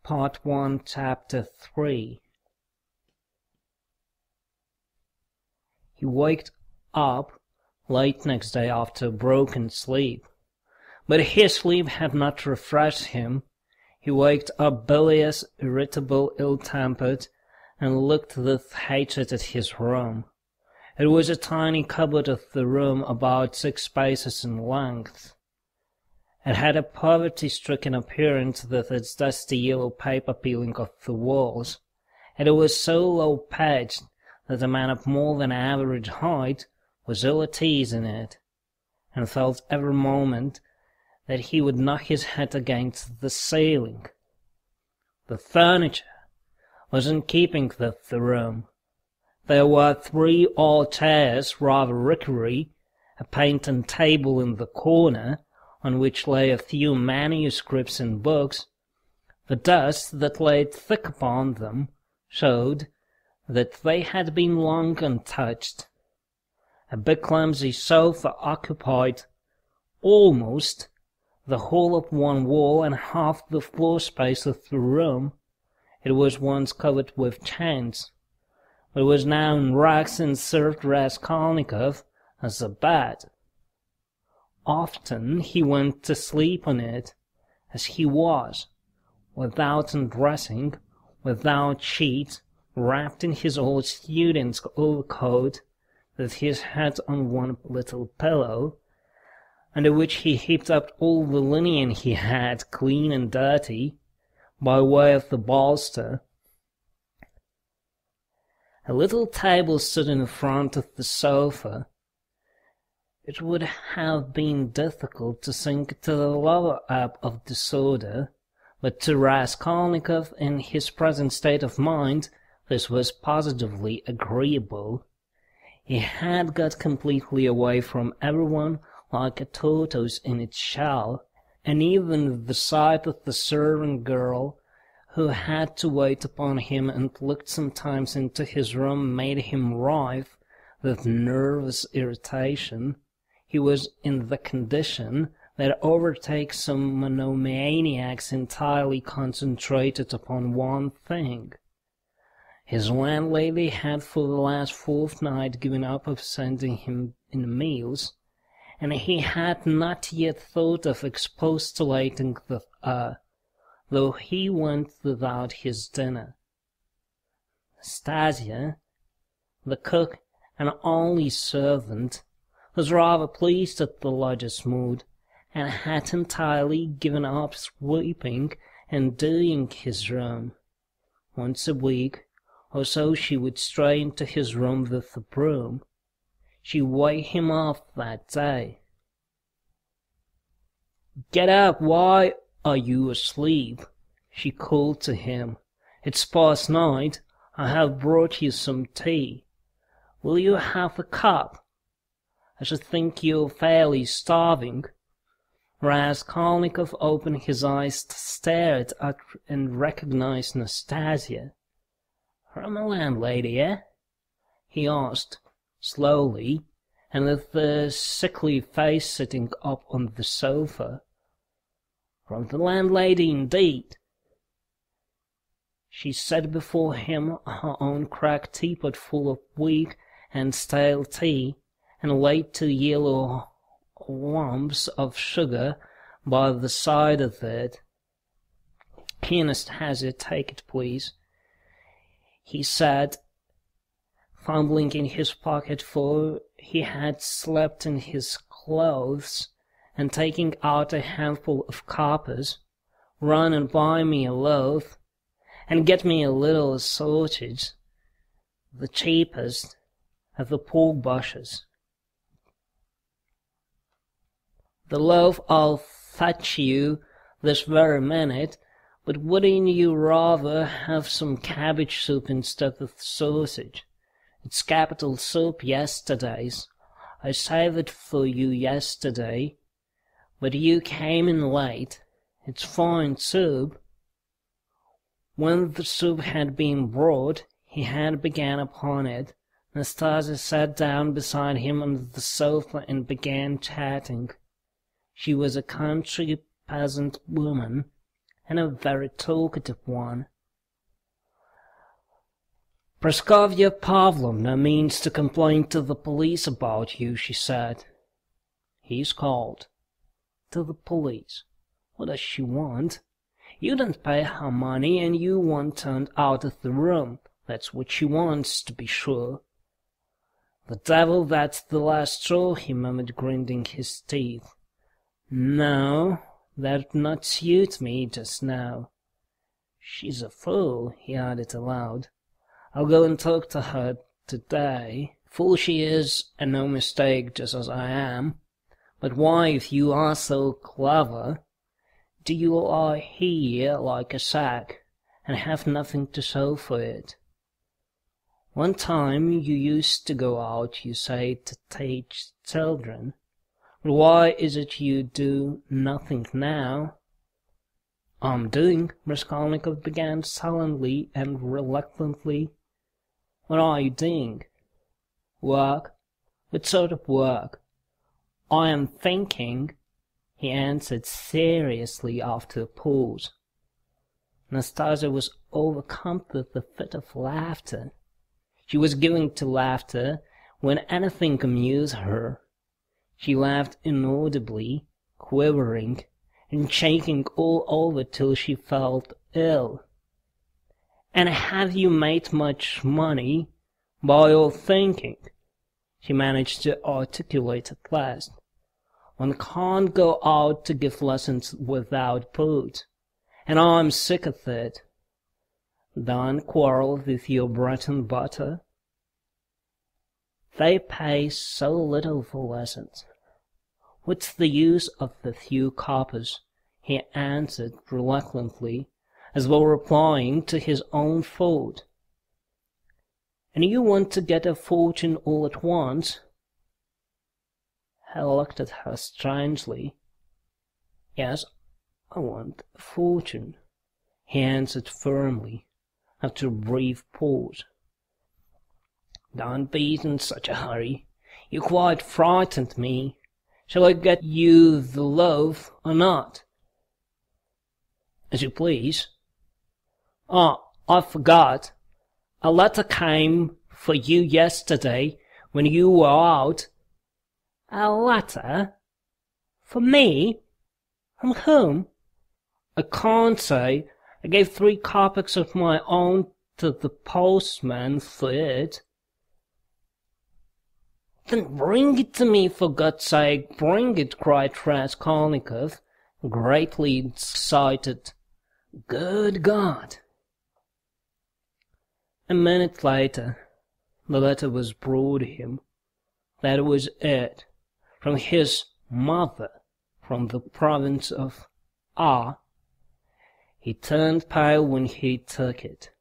Part 1, Chapter 3. He waked up late next day after a broken sleep. But his sleep had not refreshed him. He waked up bilious, irritable, ill-tempered, and looked with hatred at his room. It was a tiny cupboard of the room, about 6 paces in length. It had a poverty-stricken appearance with its dusty yellow paper peeling off the walls, and it was so low-pitched that a man of more than average height was ill at ease in it, and felt every moment that he would knock his head against the ceiling. The furniture was in keeping with the room. There were 3 old chairs, rather rickery, a painted table in the corner, on which lay a few manuscripts and books. The dust that lay thick upon them showed that they had been long untouched. A big clumsy sofa occupied almost the whole of one wall and half the floor space of the room. It was once covered with chintz, but was now in rags and served Raskolnikov as a bed. Often he went to sleep on it, as he was, without undressing, without sheets, wrapped in his old student's overcoat, with his head on one little pillow, under which he heaped up all the linen he had, clean and dirty, by way of the bolster. A little table stood in front of the sofa. It would have been difficult to sink to the lower ebb of disorder, but to Raskolnikov, in his present state of mind, this was positively agreeable. He had got completely away from everyone like a tortoise in its shell, and even the sight of the servant girl who had to wait upon him and looked sometimes into his room made him writhe with nervous irritation. He was in the condition that overtakes some monomaniacs entirely concentrated upon one thing. His landlady had for the last fortnight given up of sending him in meals, and he had not yet thought of expostulating with her, though he went without his dinner. Nastasia, the cook and only servant, was rather pleased at the lodger's mood, and had entirely given up sweeping and doing his room. Once a week or so she would stray into his room with a broom. She waved him off that day. "Get up, why are you asleep?" she called to him. "It's past 9. I have brought you some tea. Will you have a cup? I should think you're fairly starving." Raskolnikov opened his eyes to stare at and recognized Nastasia. "From a landlady, eh?" he asked, slowly, and with the sickly face sitting up on the sofa. "From the landlady, indeed." She set before him her own cracked teapot full of weak and stale tea, and laid 2 yellow lumps of sugar by the side of it. "Here, Nastasia, take it, please," he said, fumbling in his pocket, for he had slept in his clothes, and taking out a handful of coppers. "Run and buy me a loaf, and get me a little sausage, the cheapest, at the pork butcher's. The loaf I'll fetch you this very minute, but wouldn't you rather have some cabbage soup instead of sausage? It's capital soup, yesterday's. I saved it for you yesterday, but you came in late. It's fine soup." When the soup had been brought, he had begun upon it. Nastasia sat down beside him on the sofa and began chatting. She was a country peasant woman, and a very talkative one. Praskovya Pavlovna means to complain to the police about you, she said. He's called. To the police. What does she want? You don't pay her money, and you want turned out of the room. That's what she wants, to be sure. The devil, that's the last straw, he murmured, grinding his teeth. No, that'd not suit me just now. She's a fool, he added aloud. I'll go and talk to her today. Fool she is, and no mistake, just as I am. But why, if you are so clever, do you lie here like a sack, and have nothing to show for it? One time you used to go out, you say, to teach children. But why is it you do nothing now? I'm doing, Raskolnikov began sullenly and reluctantly. What are you doing? Work? What sort of work? I am thinking, he answered seriously after a pause. Nastasia was overcome with a fit of laughter. She was given to laughter when anything amused her. She laughed inaudibly, quivering, and shaking all over till she felt ill. And have you made much money by your thinking? She managed to articulate at last. One can't go out to give lessons without food, and I'm sick of it. Don't quarrel with your bread and butter. They pay so little for lessons. What's the use of the few coppers? He answered reluctantly, as though replying to his own thought. And you want to get a fortune all at once? He looked at her strangely. Yes, I want a fortune, he answered firmly, after a brief pause. Don't be in such a hurry. You quite frightened me. Shall I get you the loaf or not? As you please. Oh, I forgot. A letter came for you yesterday when you were out. A letter? For me? From whom? I can't say. I gave 3 kopecks of my own to the postman for it. Then bring it to me, for God's sake, bring it, cried Raskolnikov, greatly excited. Good God! A minute later, the letter was brought him. That was it. From his mother, from the province of R. He turned pale when he took it.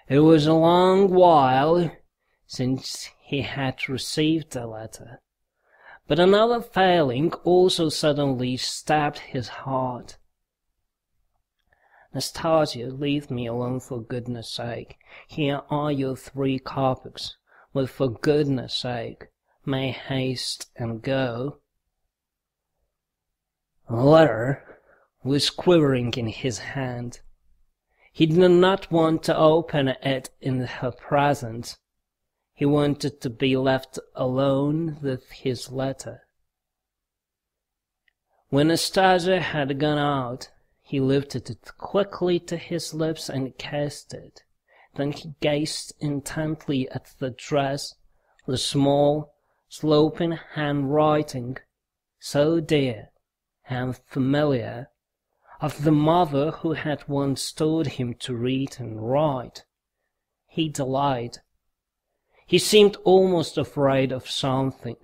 It was a long while since he had received a letter, but another failing also suddenly stabbed his heart. Nastasia, leave me alone for goodness sake. Here are your 3 kopecks, but for goodness sake, make haste and go. The letter was quivering in his hand. He did not want to open it in her presence. He wanted to be left alone with his letter. When Nastasia had gone out, he lifted it quickly to his lips and kissed it. Then he gazed intently at the dress, the small, sloping handwriting, so dear and familiar, of the mother who had once taught him to read and write. He delayed. He seemed almost afraid of something.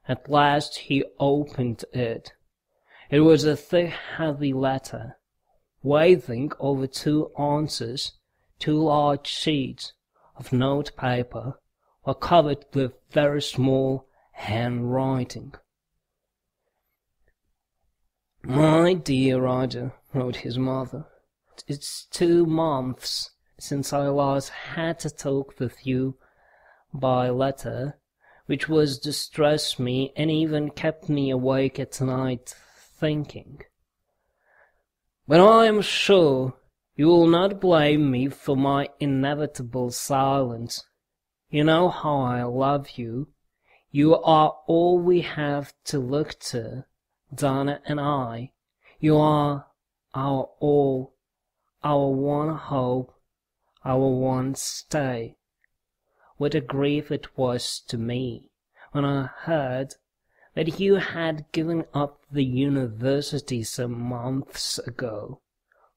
At last he opened it. It was a thick, heavy letter, weighing over 2 ounces. 2 large sheets of note paper were covered with very small handwriting. My dear Roger, wrote his mother, it's 2 months since I last had to talk with you by letter, which was distressed me and even kept me awake at night thinking. But I am sure you will not blame me for my inevitable silence. You know how I love you. You are all we have to look to, Donna and I. You are our all, our one hope, our one stay. What a grief it was to me when I heard that you had given up the university some months ago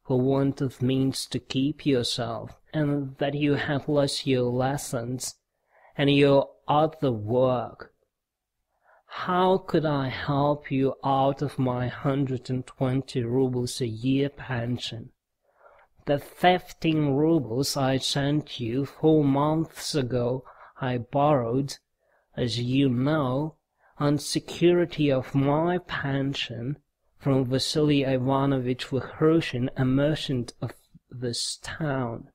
for want of means to keep yourself, and that you have lost your lessons and your other work. How could I help you out of my 120 rubles a year pension? The 15 rubles I sent you 4 months ago I borrowed, as you know, on security of my pension from Vasily Ivanovich Vahrushin, a merchant of this town.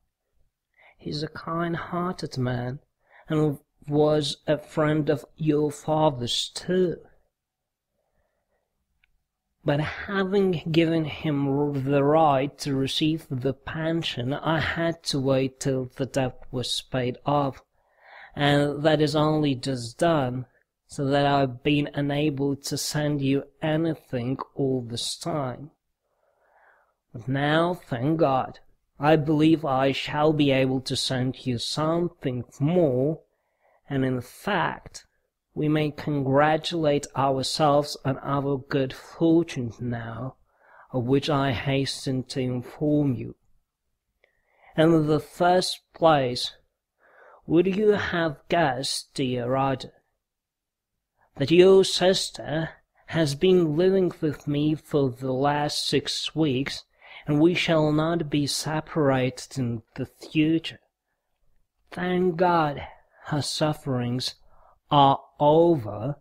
He's a kind-hearted man, and was a friend of your father's too. But having given him the right to receive the pension, I had to wait till the debt was paid off, and that is only just done, so that I've been unable to send you anything all this time. But now, thank God, I believe I shall be able to send you something more, and in fact, we may congratulate ourselves on our good fortune now, of which I hasten to inform you. In the first place, would you have guessed, dear Rhode, that your sister has been living with me for the last 6 weeks, and we shall not be separated in the future? Thank God, her sufferings are over,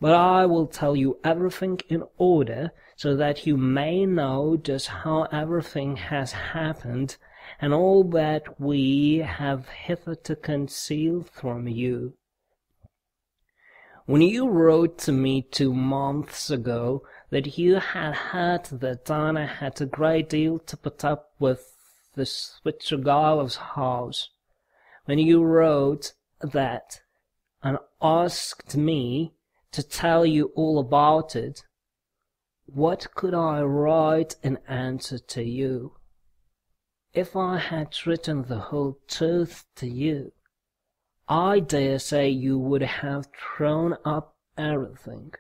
but I will tell you everything in order, so that you may know just how everything has happened, and all that we have hitherto concealed from you. When you wrote to me 2 months ago that you had heard that Donna had a great deal to put up with the Switzergalov's house, when you wrote that and asked me to tell you all about it, what could I write in answer to you? If I had written the whole truth to you, I dare say you would have thrown up everything,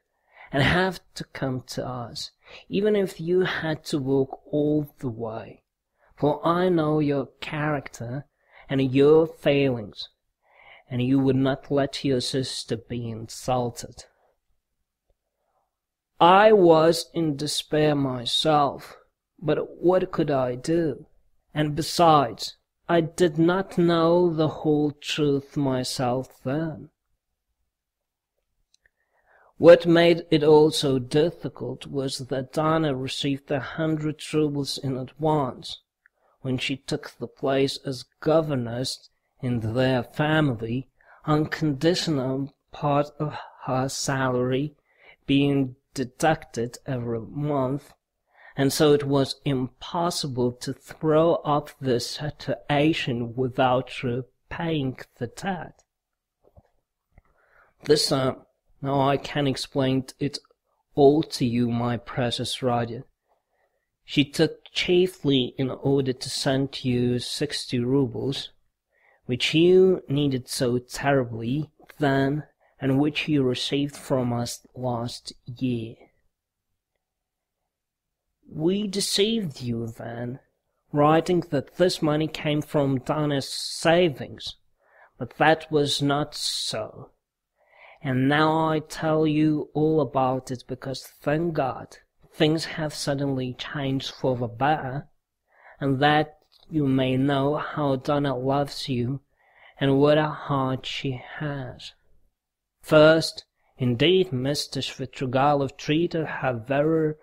and have to come to us, even if you had to walk all the way, for I know your character and your failings, and you would not let your sister be insulted. I was in despair myself, but what could I do? And besides, I did not know the whole truth myself then. What made it all so difficult was that Donna received 100 rubles in advance, when she took the place as governess in their family, on condition of part of her salary being deducted every month, and so it was impossible to throw up the situation without repaying the debt. This time, now I can explain it all to you, my precious Rhode. She took chiefly in order to send you 60 rubles, which you needed so terribly then, and which you received from us last year. We deceived you then, writing that this money came from Donna's savings, but that was not so. And now I tell you all about it because, thank God, things have suddenly changed for the better, and that you may know how Donna loves you and what a heart she has. First, indeed, Mr. Svitrigailov treated her very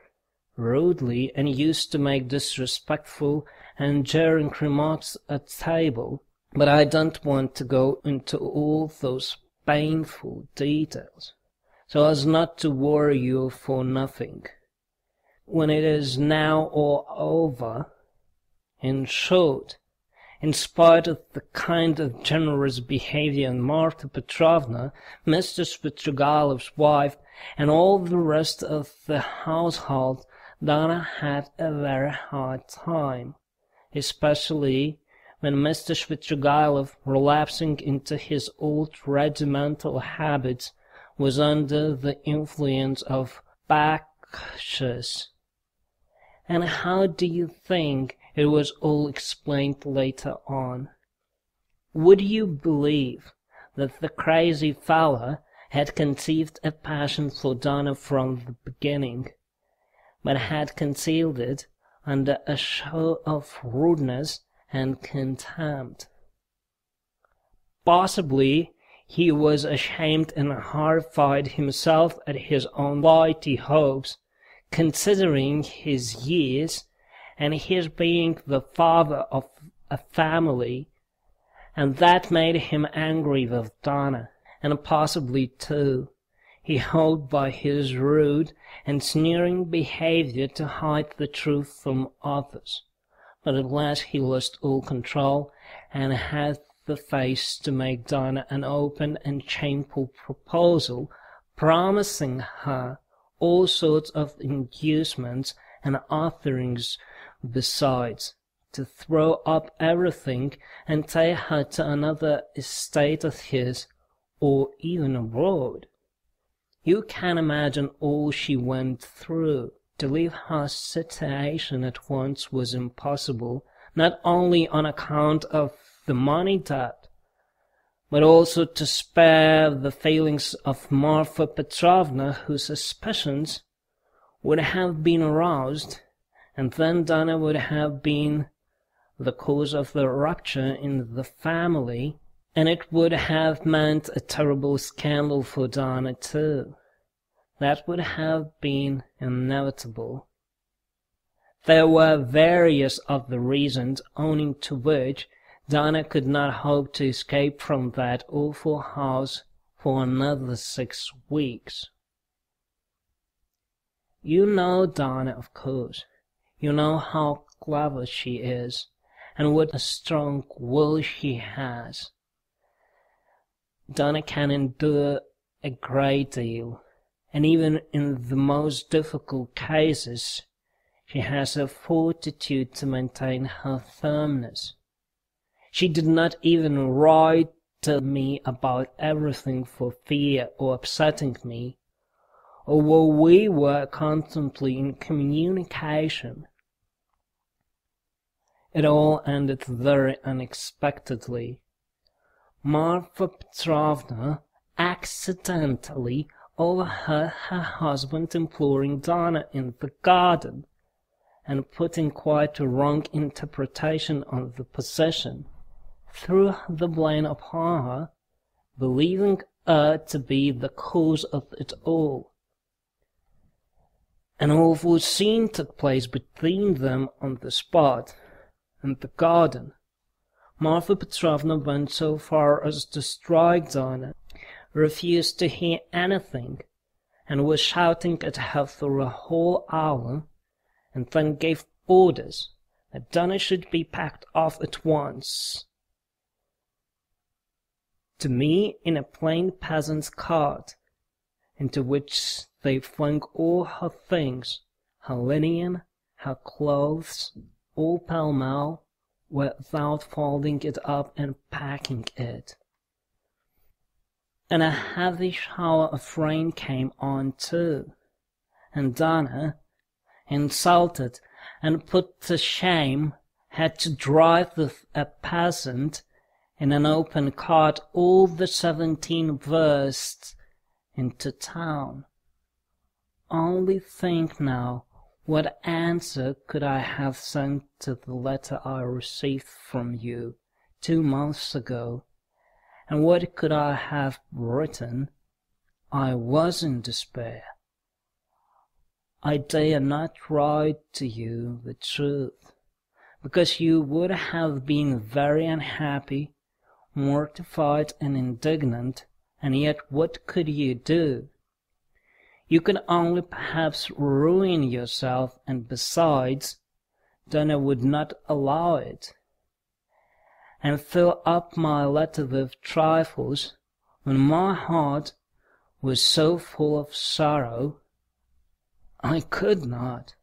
rudely and used to make disrespectful and jeering remarks at table, but I don't want to go into all those painful details, so as not to worry you for nothing. when it is now all over. In short, in spite of the kind of generous behavior in Marfa Petrovna, Mr. Svidrigaïlov's wife, and all the rest of the household, Donna had a very hard time, especially when Mr. Svidrigaïlov, relapsing into his old regimental habits, was under the influence of Bacchus. And how do you think it was all explained later on? Would you believe that the crazy fellow had conceived a passion for Donna from the beginning, but had concealed it under a show of rudeness and contempt? Possibly he was ashamed and horrified himself at his own flighty hopes, considering his years and his being the father of a family, and that made him angry with Donna, and possibly, too, he hoped by his rude and sneering behavior to hide the truth from others. But at last he lost all control, and had the face to make Donna an open and shameful proposal, promising her all sorts of inducements and offerings besides, to throw up everything and take her to another estate of his, or even abroad. You can imagine all she went through. To leave her situation at once was impossible, not only on account of the money debt, but also to spare the feelings of Marfa Petrovna, whose suspicions would have been aroused, and then Donna would have been the cause of the rupture in the family, and it would have meant a terrible scandal for Donna too. That would have been inevitable. There were various other reasons owing to which Donna could not hope to escape from that awful house for another 6 weeks. You know Donna, of course. You know how clever she is, and what a strong will she has. Donna can endure a great deal, and even in the most difficult cases, she has a fortitude to maintain her firmness. She did not even write to me about everything for fear of upsetting me, although we were constantly in communication. It all ended very unexpectedly. Marfa Petrovna accidentally overheard her husband imploring Donna in the garden, and putting quite a wrong interpretation on the position, threw the blame upon her, believing her to be the cause of it all. An awful scene took place between them on the spot, in the garden. Marfa Petrovna went so far as to strike Donna, refused to hear anything, and was shouting at her for a whole hour, and then gave orders that Donna should be packed off at once. To me, in a plain peasant's cart, into which they flung all her things, her linen, her clothes, all pell-mell, without folding it up and packing it. And a heavy shower of rain came on too, and Donna, insulted and put to shame, had to drive with a peasant in an open cart all the 17 versts into town. Only think now, what answer could I have sent to the letter I received from you 2 months ago, and what could I have written? I was in despair. I dare not write to you the truth, because you would have been very unhappy, mortified and indignant, and yet what could you do? You could only perhaps ruin yourself, and besides, Donna would not allow it, and fill up my letter with trifles, when my heart was so full of sorrow, I could not.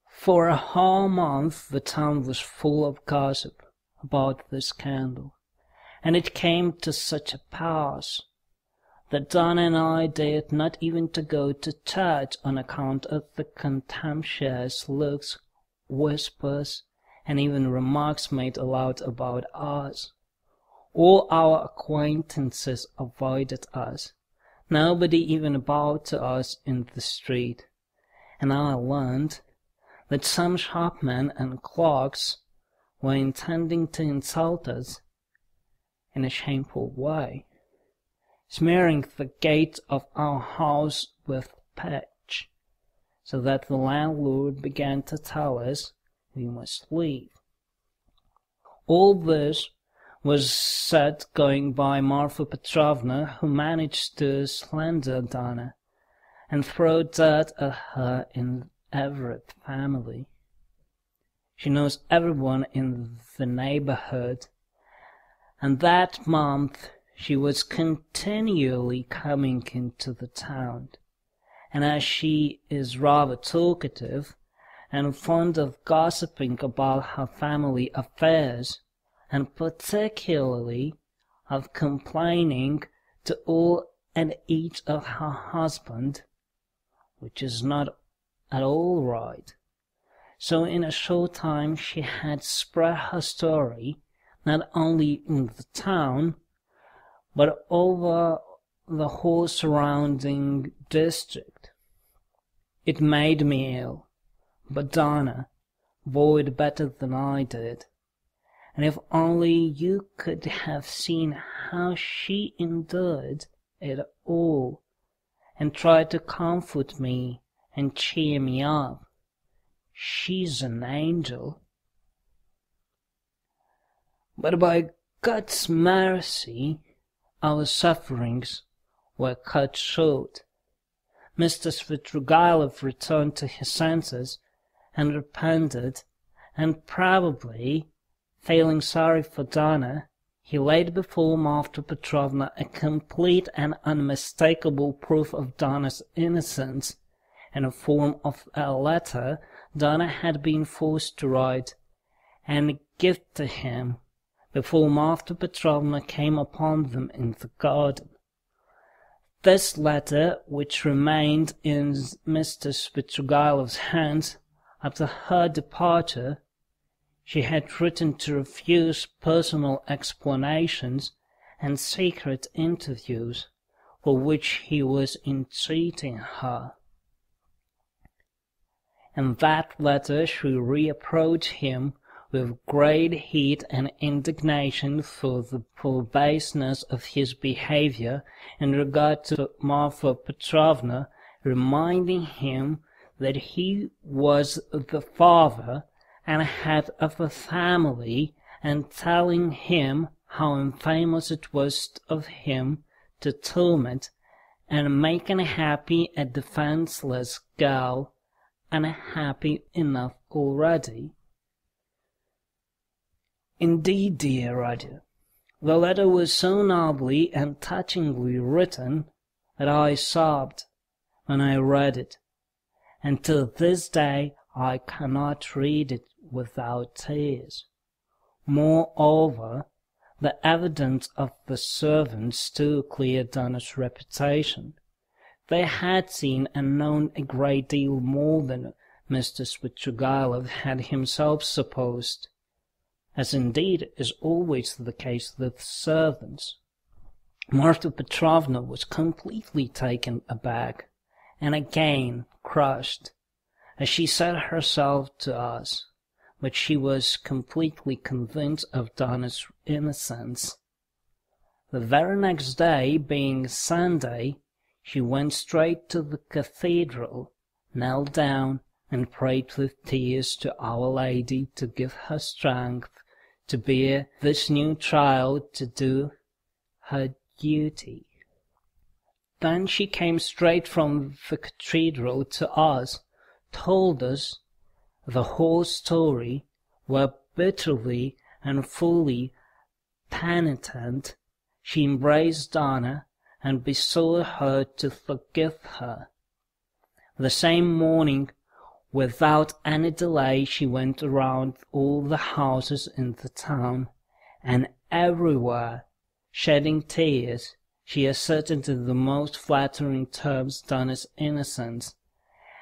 For a whole month the town was full of gossip about this scandal, and it came to such a pass that Donna and I dared not even to go to church on account of the contemptuous looks, whispers, and even remarks made aloud about us. All our acquaintances avoided us. Nobody even bowed to us in the street, and I learned that some shopmen and clerks were intending to insult us in a shameful way, smearing the gate of our house with pitch, so that the landlord began to tell us we must leave. All this was said going by Marfa Petrovna, who managed to slander Donna and throw dirt at her in every family. She knows everyone in the neighborhood, and that month she was continually coming into the town, and as she is rather talkative and fond of gossiping about her family affairs, and particularly of complaining to all and each of her husband, which is not at all right. So in a short time she had spread her story not only in the town, but over the whole surrounding district. It made me ill, but Donna bore it better than I did. And if only you could have seen how she endured it all, and tried to comfort me and cheer me up. She's an angel. But by God's mercy, our sufferings were cut short. Mr. Svidrigailov returned to his senses and repented, and probably, feeling sorry for Donna, he laid before Marfa Petrovna a complete and unmistakable proof of Donna's innocence, in the form of a letter Donna had been forced to write and give to him before Marfa Petrovna came upon them in the garden. This letter, which remained in Mr. Svidrigailov's hands after her departure, she had written to refuse personal explanations and secret interviews for which he was entreating her. In that letter she reproached him with great heat and indignation for the poor baseness of his behavior in regard to Marfa Petrovna, reminding him that he was the father and head of a family, and telling him how infamous it was of him to torment and make unhappy a defenseless girl, unhappy enough already. Indeed, dear Rhode, the letter was so nobly and touchingly written that I sobbed when I read it, and to this day I cannot read it without tears. Moreover, the evidence of the servants too cleared Donna's reputation. They had seen and known a great deal more than Mr. Svidrigailov had himself supposed, as indeed is always the case with servants. Marfa Petrovna was completely taken aback, and again crushed, as she said herself to us, but she was completely convinced of Donna's innocence. The very next day, being Sunday, she went straight to the cathedral, knelt down, and prayed with tears to Our Lady to give her strength to bear this new trial, to do her duty. Then she came straight from the cathedral to us, told us the whole story, were bitterly and fully penitent. She embraced Donna and besought her to forgive her. The same morning, without any delay, she went around all the houses in the town, and everywhere, shedding tears, she asserted in the most flattering terms Donna's innocence,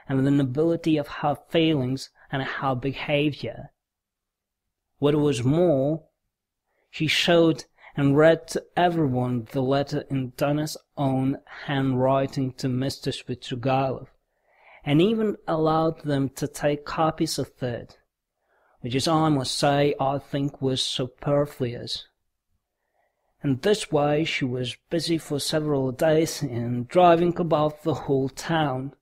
and the nobility of her feelings and her behavior. What was more, she showed and read to everyone the letter in Donna's own handwriting to Mr. Svitrigailov, and even allowed them to take copies of it, which, as I must say, I think was superfluous. In this way she was busy for several days in driving about the whole town,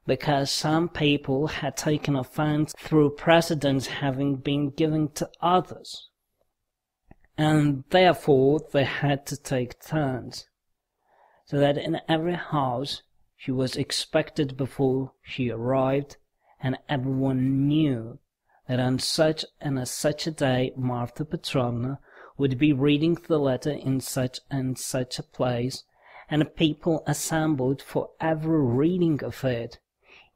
because some people had taken offence through precedence having been given to others, and therefore they had to take turns, so that in every house she was expected before she arrived, and everyone knew that on such and such a day Marfa Petrovna would be reading the letter in such and such a place, and people assembled for every reading of it,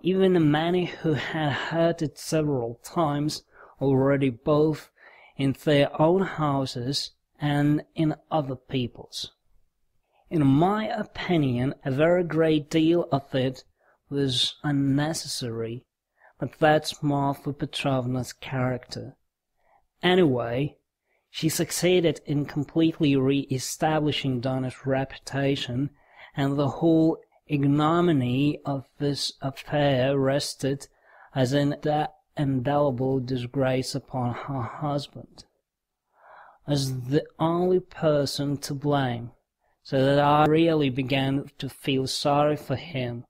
even many who had heard it several times already, both in their own houses and in other people's. In my opinion, a very great deal of it was unnecessary, but that's Marfa Petrovna's character. Anyway, she succeeded in completely re-establishing Donna's reputation, and the whole ignominy of this affair rested as in that indelible disgrace upon her husband, as the only person to blame, so that I really began to feel sorry for him.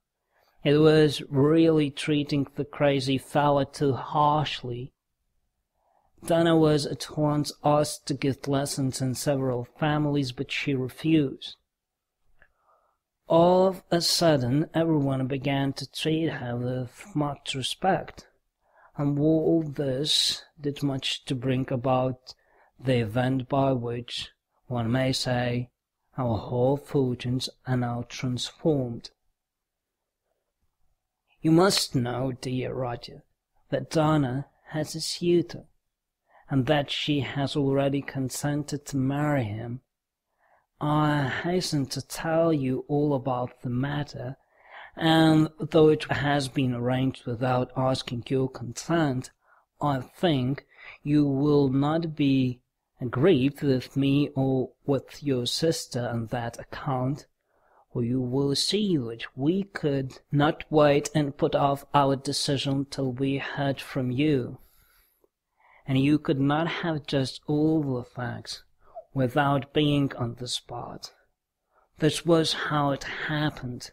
It was really treating the crazy fellow too harshly. Donna was at once asked to give lessons in several families, but she refused. All of a sudden, everyone began to treat her with much respect, and all this did much to bring about the event by which, one may say, our whole fortunes are now transformed. You must know, dear Roger, that Donna has a suitor, and that she has already consented to marry him. I hasten to tell you all about the matter, and though it has been arranged without asking your consent, I think you will not be aggrieved with me or with your sister on that account, for you will see that we could not wait and put off our decision till we heard from you, and you could not have judged all the facts without being on the spot. This was how it happened.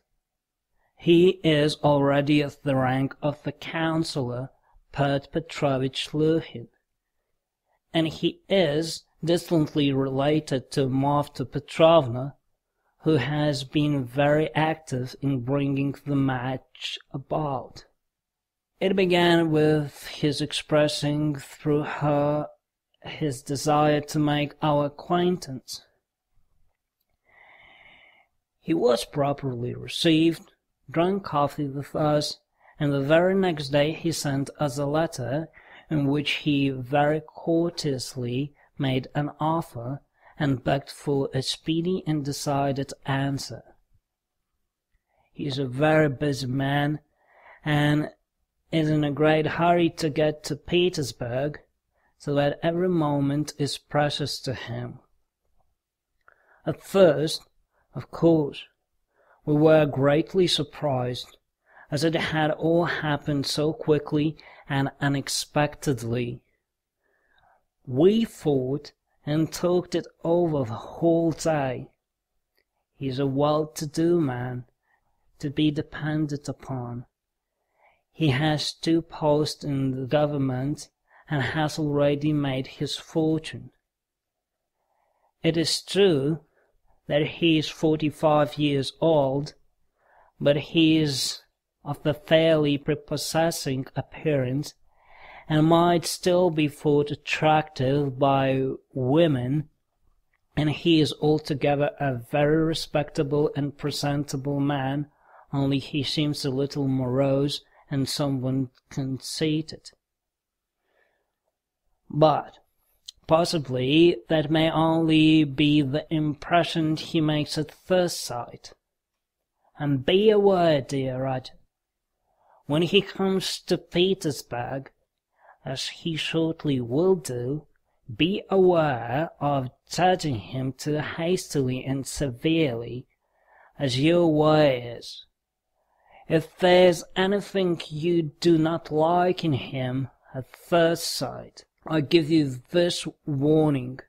He is already of the rank of the Councillor Pert Petrovich Luhin, and he is distantly related to Marfa Petrovna, who has been very active in bringing the match about. It began with his expressing through her his desire to make our acquaintance. He was properly received, drank coffee with us, and the very next day he sent us a letter in which he very courteously made an offer and begged for a speedy and decided answer. He is a very busy man, and is in a great hurry to get to Petersburg, so that every moment is precious to him. At first, of course, we were greatly surprised, as it had all happened so quickly and unexpectedly. We thought and talked it over the whole day. He is a well-to-do man, to be depended upon. He has 2 posts in the government, and has already made his fortune. It is true that he is 45 years old, but he is of a fairly prepossessing appearance, and might still be thought attractive by women, and he is altogether a very respectable and presentable man, only he seems a little morose and somewhat conceited. But possibly that may only be the impression he makes at first sight. And be aware, dear Rhode, when he comes to Petersburg, as he shortly will do, be aware of judging him too hastily and severely, as your way is. If there's anything you do not like in him at first sight, I give you this warning,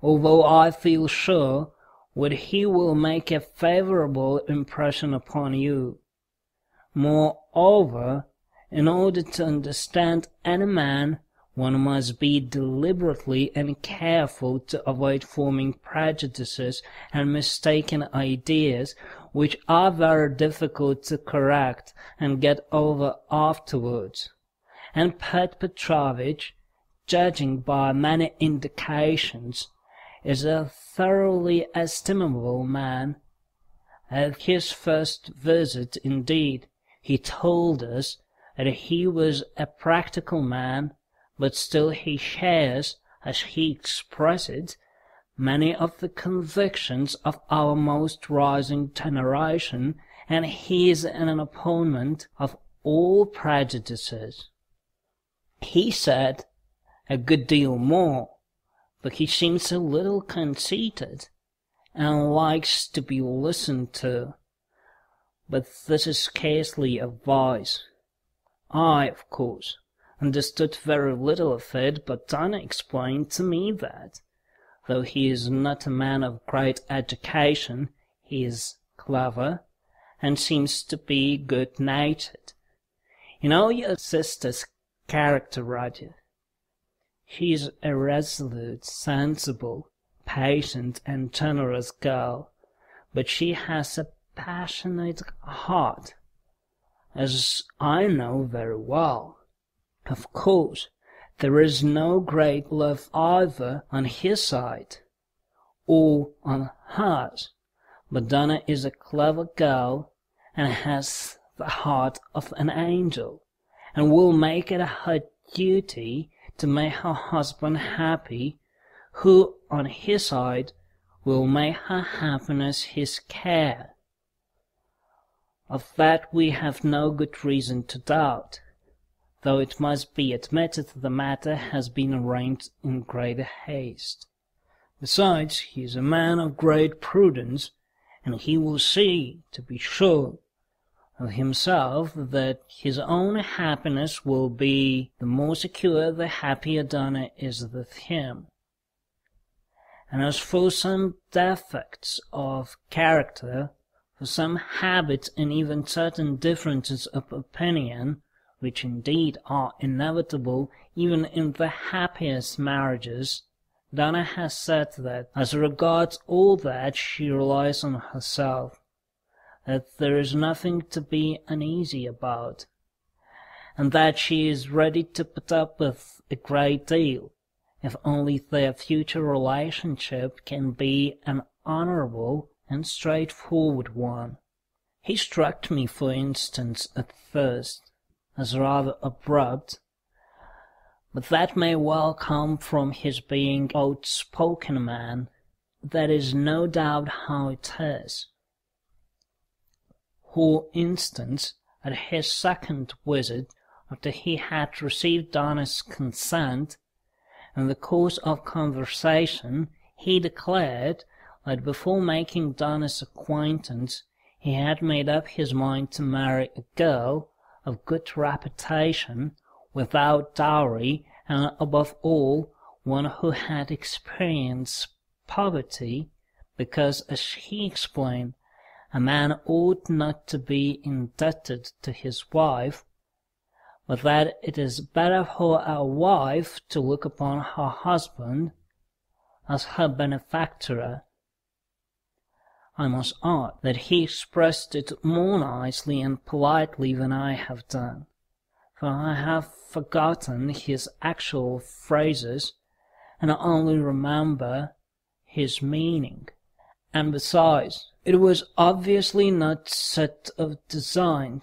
although I feel sure that he will make a favorable impression upon you. Moreover, in order to understand any man, one must be deliberately and careful to avoid forming prejudices and mistaken ideas, which are very difficult to correct and get over afterwards. And Petrovich, judging by many indications, is a thoroughly estimable man. At his first visit, indeed, he told us that he was a practical man, but still he shares, as he expressed it, many of the convictions of our most rising generation, and he is an opponent of all prejudices. He said a good deal more, but he seems a little conceited, and likes to be listened to. But this is scarcely a vice. I, of course, understood very little of it, but Donna explained to me that, though he is not a man of great education, he is clever, and seems to be good-natured. You know your sister's character, Roger. She is a resolute, sensible, patient, and generous girl, but she has a passionate heart, as I know very well. Of course, there is no great love either on his side or on hers, but Donna is a clever girl and has the heart of an angel, and will make it her duty to make her husband happy, who, on his side, will make her happiness his care. Of that we have no good reason to doubt, though it must be admitted the matter has been arranged in great haste. Besides, he is a man of great prudence, and he will see, to be sure, of himself that his own happiness will be the more secure the happier Donna is with him. And as for some defects of character, for some habits and even certain differences of opinion, which indeed are inevitable even in the happiest marriages, Donna has said that, as regards all that, she relies on herself, that there is nothing to be uneasy about, and that she is ready to put up with a great deal, if only their future relationship can be an honorable and straightforward one. He struck me, for instance, at first, as rather abrupt, but that may well come from his being an outspoken man. That is no doubt how it is. For instance, at his second visit, after he had received Donna's consent, in the course of conversation, he declared that before making Donna's acquaintance, he had made up his mind to marry a girl of good reputation, without dowry, and above all, one who had experienced poverty, because, as he explained, a man ought not to be indebted to his wife, but that it is better for a wife to look upon her husband as her benefactor. I must add that he expressed it more nicely and politely than I have done, for I have forgotten his actual phrases, and I only remember his meaning. And besides, it was obviously not set of design,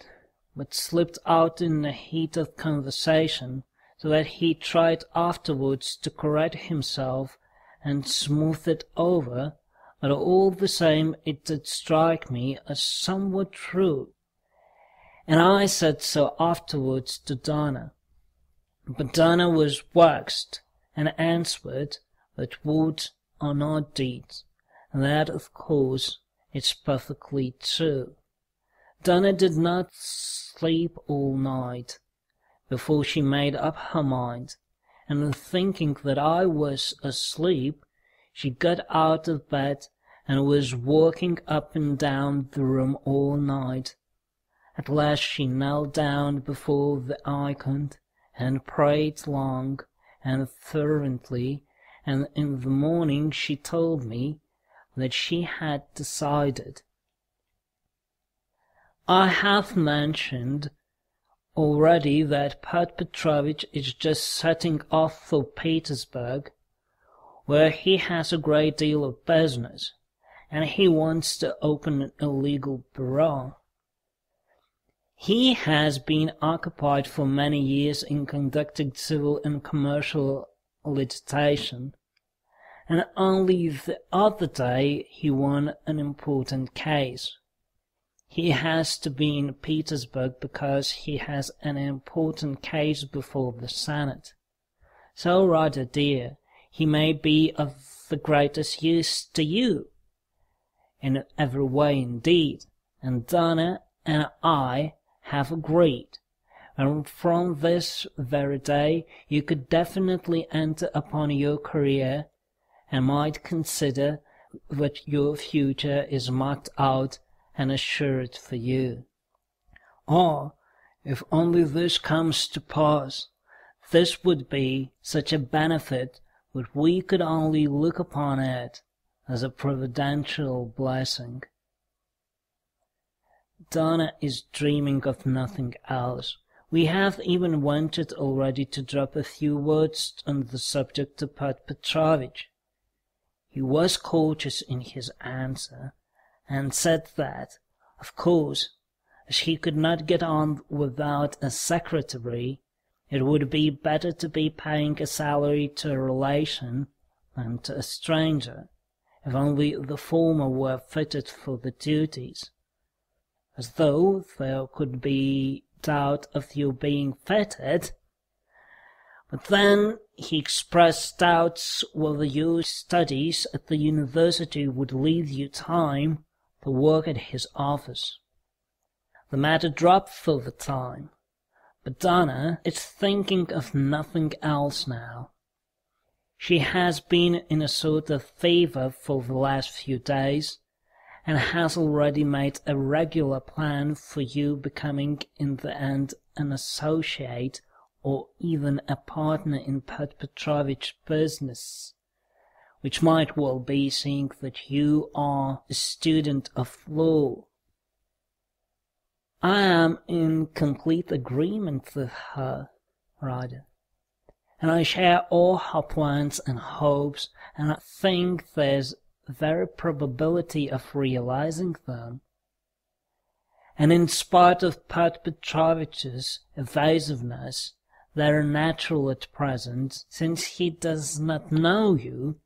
but slipped out in the heat of conversation, so that he tried afterwards to correct himself and smooth it over, but all the same it did strike me as somewhat true, and I said so afterwards to Donna. But Donna was vexed, and answered that words are not deeds, and that, of course, it's perfectly true. Donna did not sleep all night before she made up her mind, and thinking that I was asleep, she got out of bed and was walking up and down the room all night. At last she knelt down before the icon and prayed long and fervently, and in the morning she told me that she had decided. I have mentioned already that Petrovich is just setting off for Petersburg, where he has a great deal of business, and he wants to open an illegal bureau. He has been occupied for many years in conducting civil and commercial litigation, and only the other day he won an important case. He has to be in Petersburg because he has an important case before the Senate. So, Rhode dear, he may be of the greatest use to you, in every way indeed, and Donna and I have agreed, and from this very day you could definitely enter upon your career, and might consider that your future is marked out and assured for you. Or, if only this comes to pass, this would be such a benefit that we could only look upon it as a providential blessing. Donna is dreaming of nothing else. We have even ventured already to drop a few words on the subject to Petrovich. He was cautious in his answer, and said that, of course, as he could not get on without a secretary, it would be better to be paying a salary to a relation than to a stranger, if only the former were fitted for the duties. As though there could be doubt of your being fitted. But then he expressed doubts whether your studies at the university would leave you time to work at his office. The matter dropped for the time, but Donna is thinking of nothing else now. She has been in a sort of fever for the last few days, and has already made a regular plan for you becoming in the end an associate or even a partner in Petrovich's business, which might well be, seeing that you are a student of law. I am in complete agreement with her, Rhode, and I share all her plans and hopes, and I think there's very probability of realizing them. And in spite of Petrovich's evasiveness, they are natural at present, since he does not know you.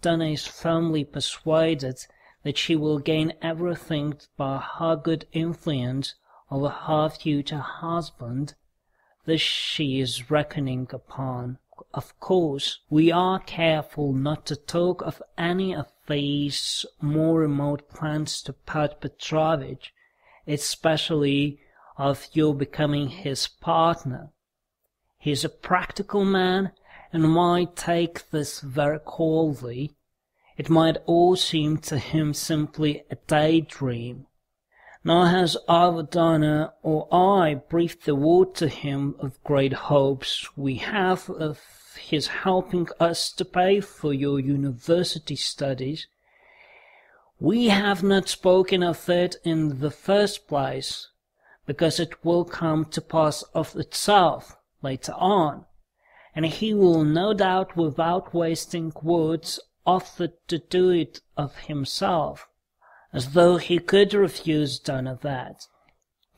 Donna is firmly persuaded that she will gain everything by her good influence over her future husband. This she is reckoning upon. Of course, we are careful not to talk of any of these more remote plans to Petrovich, especially of your becoming his partner. He is a practical man, and might take this very coldly. It might all seem to him simply a daydream. Nor has either Donna or I breathed a word to him of great hopes we have of his helping us to pay for your university studies, We have not spoken of it in the first place, because it will come to pass of itself later on, and he will no doubt without wasting words offer to do it of himself, as though he could refuse Donna that.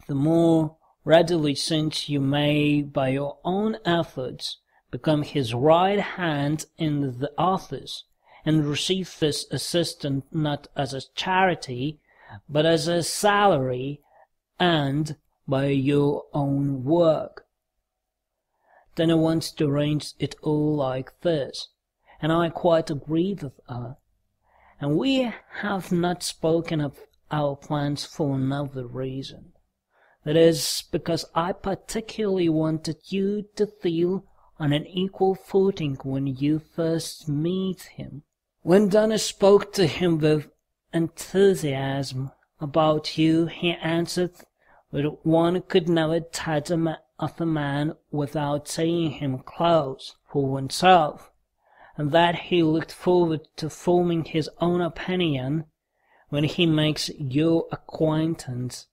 The more readily, since you may by your own efforts become his right hand in the office, and receive this assistance not as a charity, but as a salary, and by your own work. Donna wants to arrange it all like this, and I quite agree with her. And we have not spoken of our plans for another reason. That is, because I particularly wanted you to feel on an equal footing when you first meet him. When Donna spoke to him with enthusiasm about you, he answered that one could never judge of a man without seeing him close for oneself, and that he looked forward to forming his own opinion when he makes your acquaintance.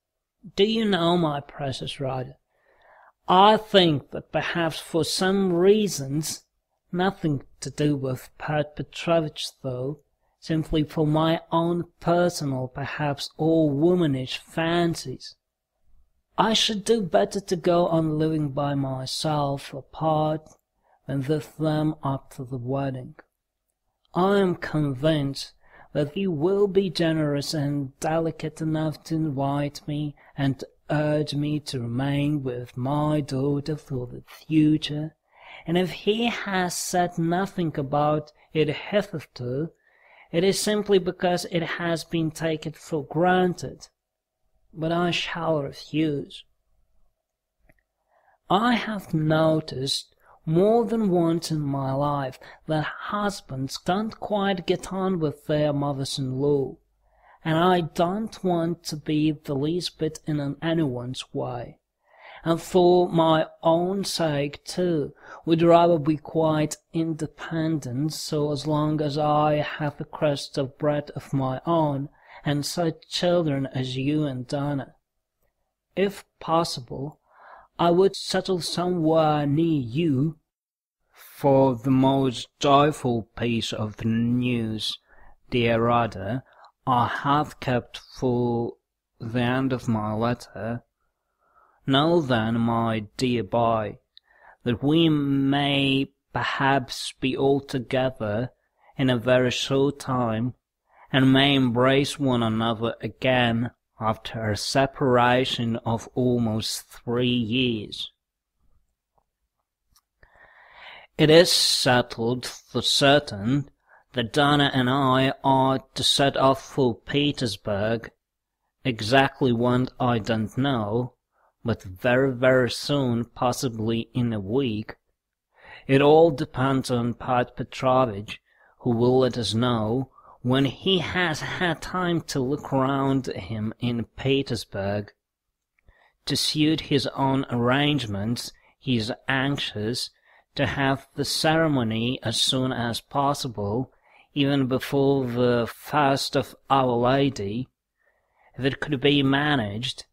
Do you know, my precious Rhode, I think that perhaps for some reasons, nothing to do with Petrovich though, simply for my own personal, perhaps all womanish fancies, I should do better to go on living by myself apart than with them after the wedding. I am convinced that he will be generous and delicate enough to invite me and to urge me to remain with my daughter for the future, and if he has said nothing about it hitherto, it is simply because it has been taken for granted. But I shall refuse. I have noticed more than once in my life that husbands don't quite get on with their mothers-in-law, and I don't want to be the least bit in anyone's way. And for my own sake, too, would rather be quite independent, so as long as I have a crust of bread of my own, and such children as you and Donna. If possible, I would settle somewhere near you. For the most joyful piece of news, dear Rhode, I have kept for the end of my letter. Know then, my dear boy, that we may perhaps be all together in a very short time, and may embrace one another again after a separation of almost 3 years. It is settled for certain that Donna and I are to set off for Petersburg, exactly when I don't know, but very, very soon, possibly in a week. It all depends on Petrovich, who will let us know when he has had time to look round him in Petersburg. To suit his own arrangements, he is anxious to have the ceremony as soon as possible, even before the fast of Our Lady, if it could be managed,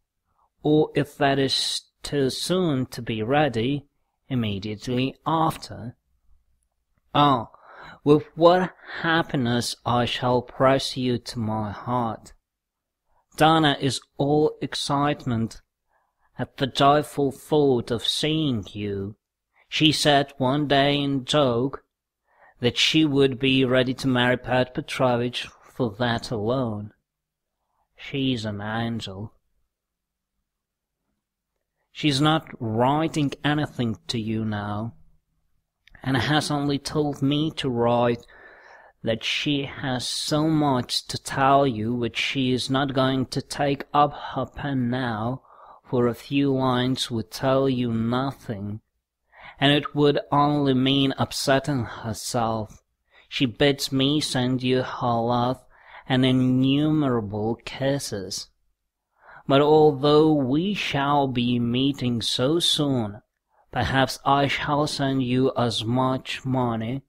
or if that is too soon to be ready, immediately after. Oh, with what happiness I shall press you to my heart. Donna is all excitement at the joyful thought of seeing you. She said one day in joke that she would be ready to marry Petrovich for that alone. She's an angel. She's not writing anything to you now, and has only told me to write that she has so much to tell you which she is not going to take up her pen now, for a few lines would tell you nothing, and it would only mean upsetting herself. She bids me send you her love and innumerable kisses. But although we shall be meeting so soon, perhaps I shall send you as much money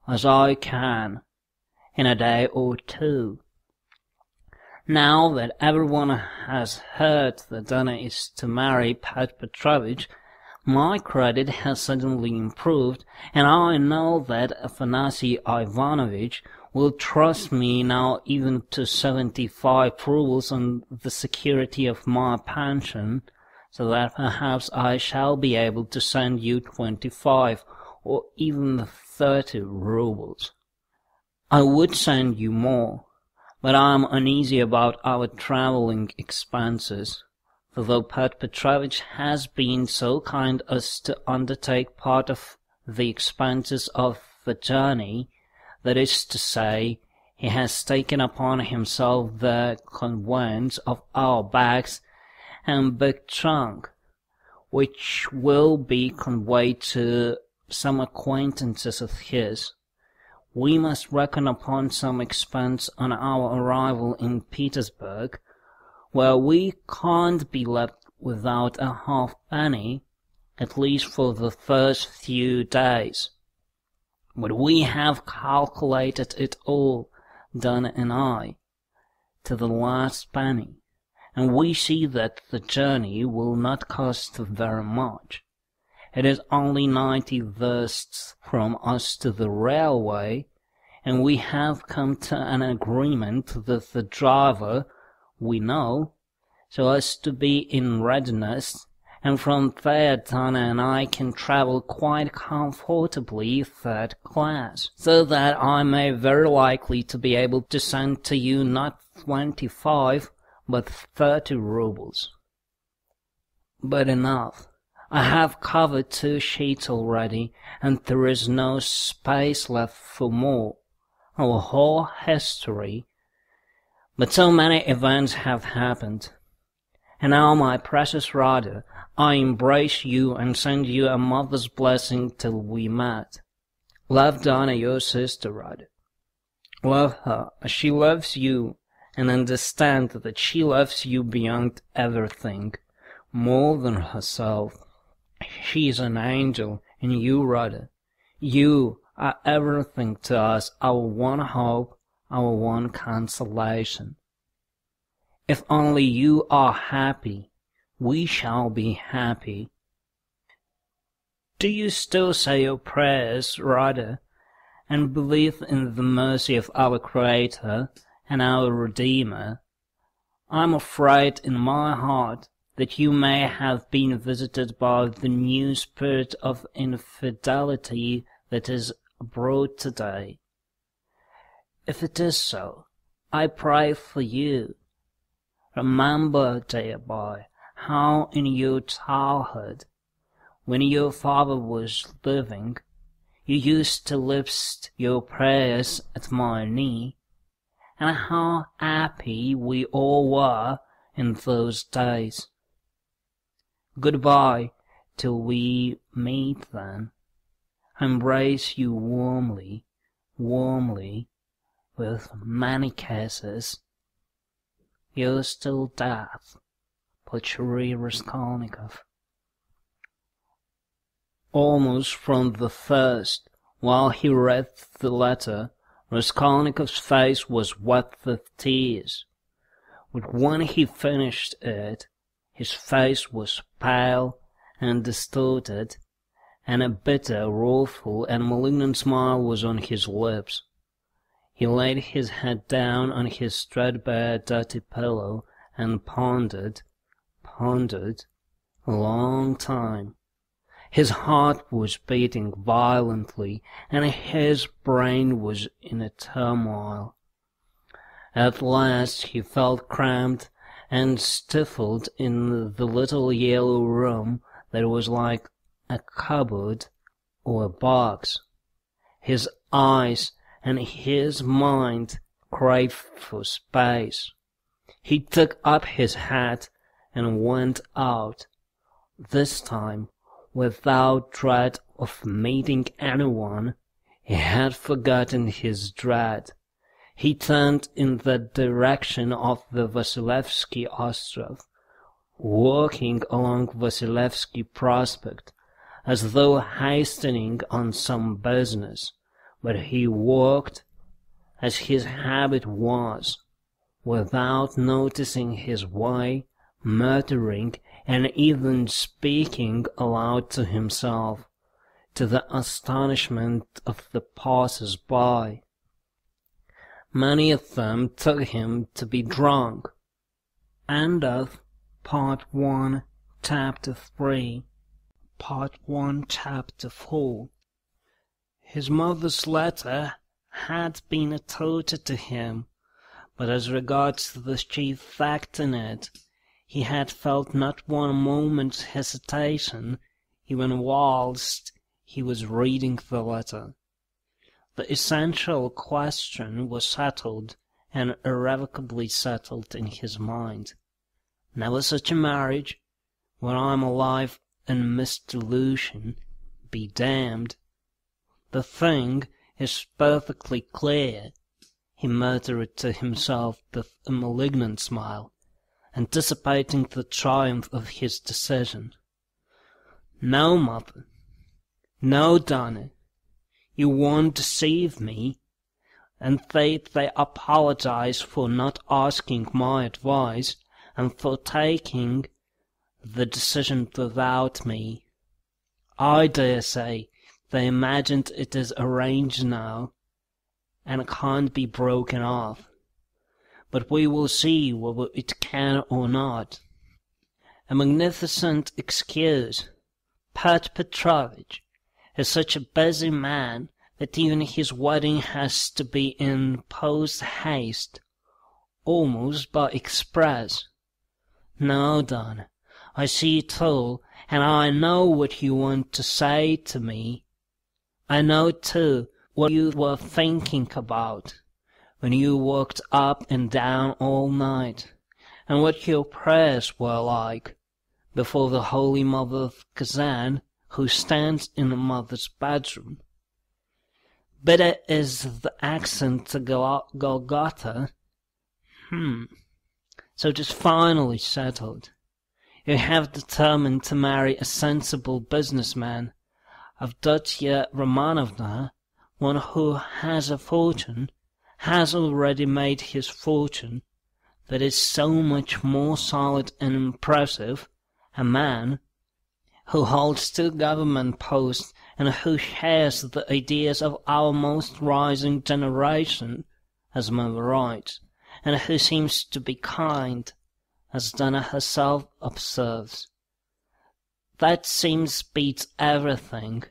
as I can in a day or two. Now that everyone has heard that Anna is to marry Pat Petrovich, my credit has suddenly improved, and I know that Afanasy Ivanovich will trust me now even to 75 rubles on the security of my pension, so that perhaps I shall be able to send you 25 or even 30 rubles. I would send you more, but I am uneasy about our travelling expenses, for though Pat Petrovich has been so kind as to undertake part of the expenses of the journey, that is to say, he has taken upon himself the conveyance of our bags and big trunk, which will be conveyed to some acquaintances of his. We must reckon upon some expense on our arrival in Petersburg, where we can't be left without a halfpenny, at least for the first few days. But we have calculated it all, Donna and I, to the last penny, and we see that the journey will not cost very much. It is only 90 versts from us to the railway, and we have come to an agreement with the driver we know, so as to be in readiness, and from there Donna and I can travel quite comfortably third class, so that I may very likely to be able to send to you not 25, but 30 rubles. But enough. I have covered 2 sheets already, and there is no space left for more. Our whole history. But so many events have happened. And now, my precious Rhode, I embrace you and send you a mother's blessing till we met. Love Donna, your sister, Rhode. Love her as she loves you, and understand that she loves you beyond everything, more than herself. She is an angel, and you, Rhode, you are everything to us, our one hope, our one consolation. If only you are happy, we shall be happy. Do you still say your prayers, Rhode, and believe in the mercy of our Creator and our Redeemer? I am afraid in my heart that you may have been visited by the new spirit of infidelity that is abroad today. If it is so, I pray for you. Remember, dear boy, how in your childhood, when your father was living, you used to lift your prayers at my knee, and how happy we all were in those days. Goodbye, till we meet then. I embrace you warmly, warmly, with many kisses. Yours till death, Porfiry Raskolnikov. Almost from the first, while he read the letter, Raskolnikov's face was wet with tears. But when he finished it, his face was pale and distorted, and a bitter, wrathful, and malignant smile was on his lips. He laid his head down on his threadbare, dirty pillow, and pondered a long time. His heart was beating violently, and his brain was in a turmoil. At last he felt cramped and stifled in the little yellow room that was like a cupboard or a box. His eyes and his mind craved for space. He took up his hat and went out, this time without dread of meeting anyone. He had forgotten his dread. He turned in the direction of the Vasilevsky Ostrov, walking along Vasilevsky Prospect, as though hastening on some business, but he walked, as his habit was, without noticing his way, muttering and even speaking aloud to himself, to the astonishment of the passers-by. Many of them took him to be drunk. End of Part 1, Chapter 3. Part 1, Chapter 4. His mother's letter had been a torture to him, but as regards the chief fact in it, he had felt not one moment's hesitation, even whilst he was reading the letter. The essential question was settled, and irrevocably settled in his mind. Never such a marriage, when I am alive and Miss Delusion be damned. The thing is perfectly clear, he muttered to himself with a malignant smile, anticipating the triumph of his decision. No, mother, no, Donna, you won't deceive me, and they apologize for not asking my advice, and for taking the decision without me. I dare say they imagined it is arranged now, and can't be broken off. But we will see whether it can or not. A magnificent excuse. Pat Petrovich is such a busy man that even his wedding has to be in post-haste, almost by express. No, Donna, I see it all, and I know what you want to say to me. I know, too, what you were thinking about when you walked up and down all night, and what your prayers were like before the Holy Mother of Kazan, who stands in the mother's bedroom. Bitter is the accent to Golgotha. So it is finally settled. You have determined to marry a sensible businessman, Avdotya Romanovna, one who has a fortune, has already made his fortune, that is so much more solid and impressive, a man who holds 2 government posts and who shares the ideas of our most rising generation, as Mother writes, and who seems to be kind, as Donna herself observes. That seems beats everything,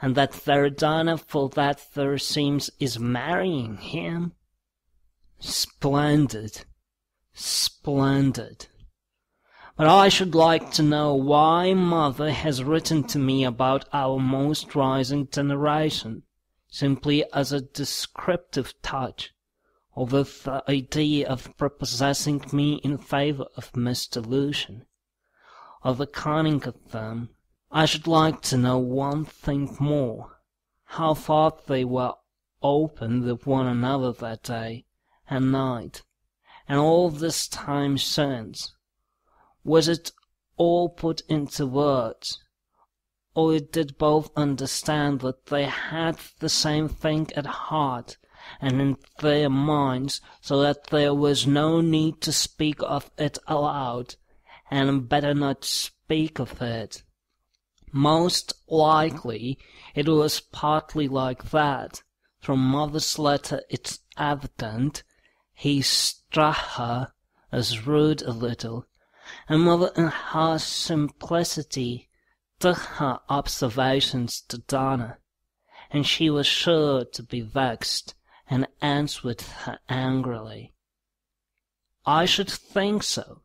and that Veridana for that there seems is marrying him. Splendid, splendid. But I should like to know why Mother has written to me about our most rising generation, simply as a descriptive touch, or with the idea of prepossessing me in favour of Miss Delusion, or the cunning of them. I should like to know one thing more, how far they were open with one another that day and night, and all this time since. Was it all put into words, or did both understand that they had the same thing at heart and in their minds, so that there was no need to speak of it aloud, and better not speak of it? Most likely it was partly like that. From Mother's letter it's evident he struck her as rude a little, and Mother in her simplicity took her observations to Donna, and she was sure to be vexed, and answered her angrily. I should think so.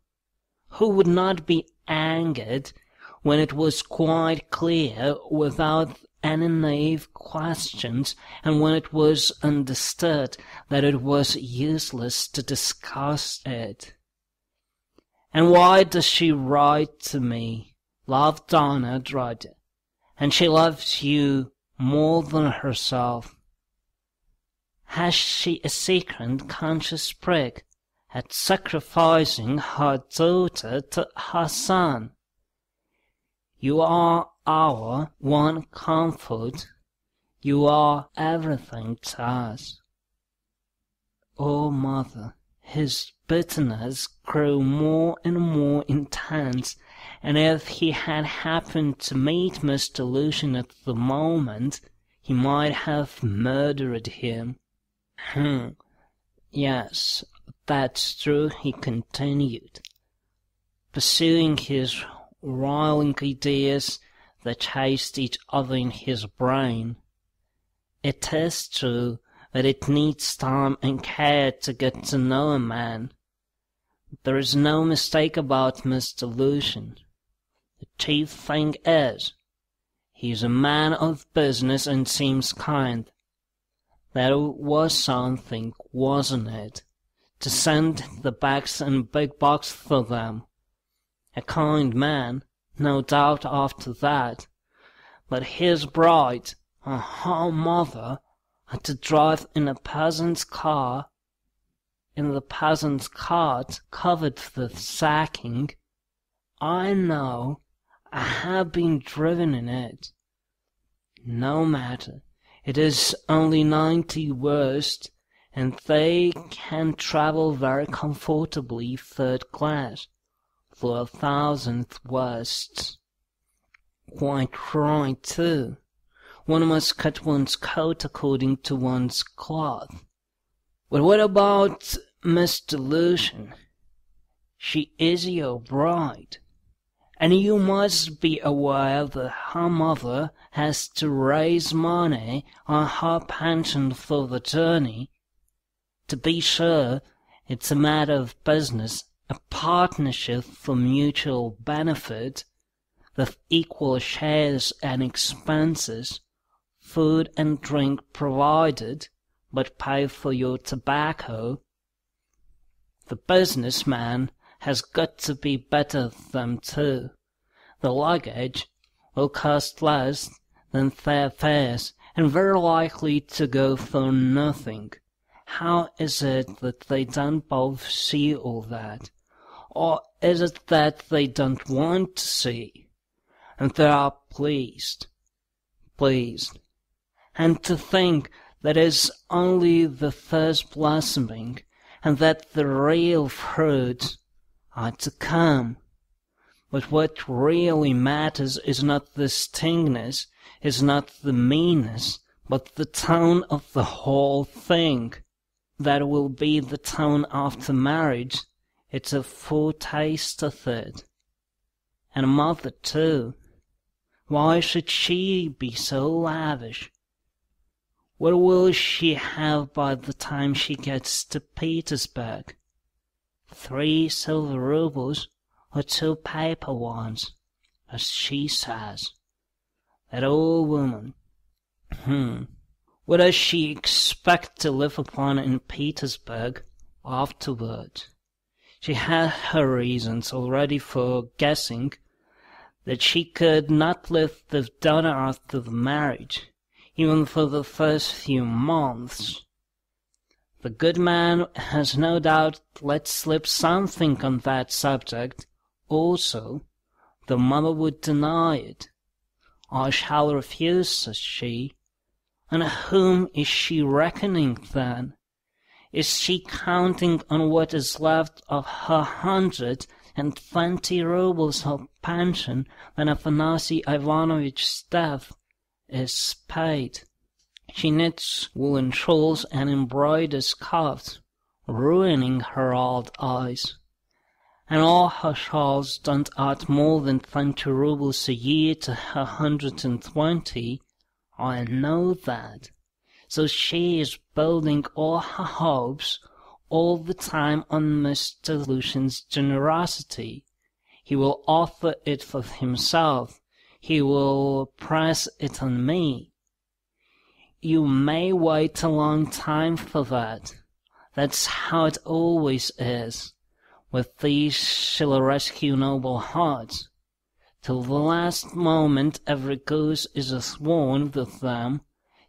Who would not be angered when it was quite clear, without any naive questions, and when it was understood that it was useless to discuss it? And why does she write to me, love Donna, Rhode, and she loves you more than herself? Has she a secret conscious prig at sacrificing her daughter to her son? You are our one comfort. You are everything to us. Oh, Mother, his bitterness grew more and more intense, and if he had happened to meet Mr. Lucian at the moment, he might have murdered him. Yes, that's true, he continued, pursuing his rivaling ideas that chased each other in his brain. It is true that it needs time and care to get to know a man. There is no mistake about Mr. Lucian. The chief thing is, he is a man of business and seems kind. That was something, wasn't it, to send the bags and big box for them? A kind man, no doubt after that, but his bride, her mother, had to drive in a peasant's car, in the peasant's cart covered with sacking. I know, I have been driven in it. No matter, it is only 90 worst, and they can travel very comfortably third class for 1,000th worsts. Quite right, too. One must cut one's coat according to one's cloth. But what about Mr. Lucian? She is your bride, and you must be aware that her mother has to raise money on her pension for the journey. To be sure, it's a matter of business, a partnership for mutual benefit, with equal shares and expenses, food and drink provided, but pay for your tobacco. The businessman has got to be better than them too. The luggage will cost less than their fares, and very likely to go for nothing. How is it that they don't both see all that? Or is it that they don't want to see? And they are pleased. And to think that is only the first blossoming, and that the real fruits are to come. But what really matters is not the stinginess, is not the meanness, but the tone of the whole thing. That will be the tone after marriage. It's a foretaste of it. And mother, too. Why should she be so lavish? What will she have by the time she gets to Petersburg? 3 silver roubles or 2 paper ones, as she says. That old woman. What does she expect to live upon in Petersburg afterward? She had her reasons already for guessing that she could not live with Donna after the marriage, even for the first few months. The good man has no doubt let slip something on that subject also. The mother would deny it. I shall refuse, says she. On whom is she reckoning then? Is she counting on what is left of her 120 roubles of pension when Afanasy Ivanovitch's death is paid? She knits woolen shawls and embroiders scarves, ruining her old eyes. And all her shawls don't add more than 20 roubles a year to her 120. I know that. So she is building all her hopes all the time on Mr. Lucian's generosity. He will offer it for himself. He will press it on me. You may wait a long time for that. That's how it always is, with these chivalresque noble hearts. Till the last moment every goose is a swan with them.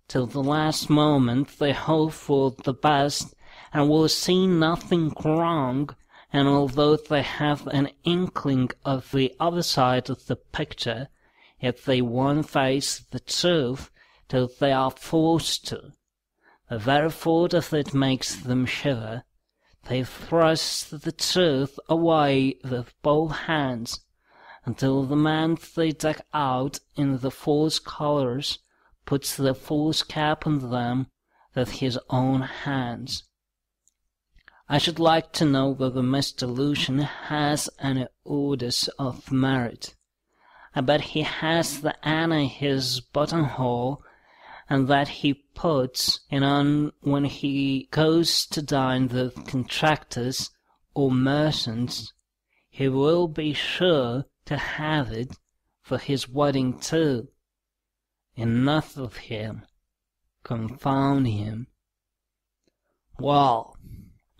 Till the last moment they hope for the best, and will see nothing wrong, and although they have an inkling of the other side of the picture, yet they won't face the truth till they are forced to. The very thought of it makes them shiver. They thrust the truth away with both hands, until the man they deck out in the false colours puts the false cap on them with his own hands. I should like to know whether Mr. Lucian has any orders of merit. I bet he has the Anna in his buttonhole, and that he puts it on when he goes to dine with contractors or merchants. He will be sure to have it for his wedding too. Enough of him. Confound him. Well,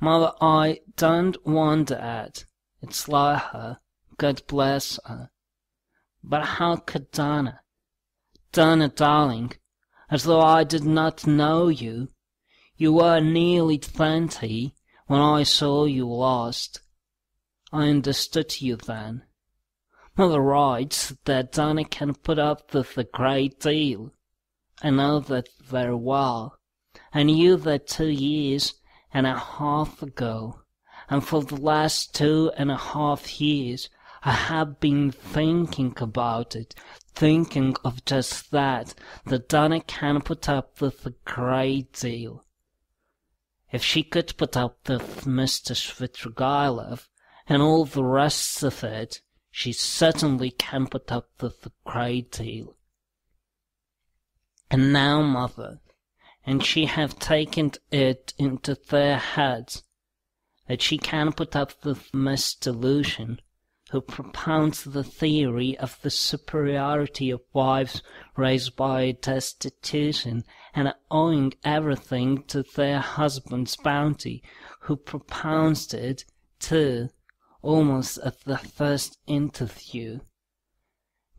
Mother, I don't wonder at. It's like her, God bless her. But how could Donna, darling, as though I did not know you. You were nearly 20 when I saw you last. I understood you then. Mother writes that Donna can put up with a great deal. I know that very well. I knew that 2 years and a half ago, and for the last 2.5 years I have been thinking about it, thinking of just that Donna can put up with a great deal. If she could put up with Mr. Svidrigailov and all the rest of it, she certainly can put up with a great deal. And now, Mother, and she have taken it into their heads that she can put up with Mr. Lucian, who propounds the theory of the superiority of wives raised by destitution and owing everything to their husband's bounty, who propounds it, too, almost at the first interview.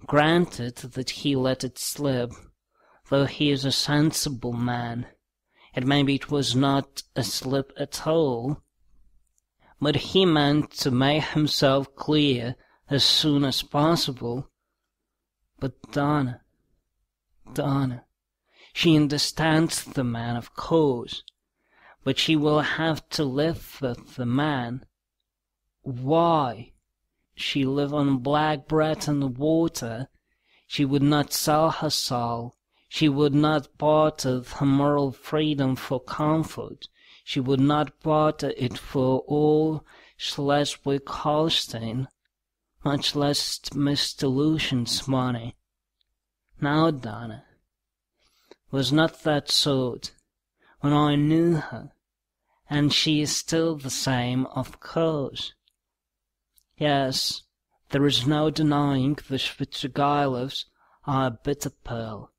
Granted that he let it slip, though he is a sensible man, and maybe it was not a slip at all, but he meant to make himself clear as soon as possible. But Donna, she understands the man, of course, but she will have to live with the man. Why? She live on black bread and water. She would not sell her soul. She would not barter her moral freedom for comfort. She would not barter it for all Schleswig-Holstein, much less Mr. Lucian's money. Now, Donna was not that sort when I knew her, and she is still the same, of course. Yes, there is no denying the Svidrigailovs are a bitter pearl.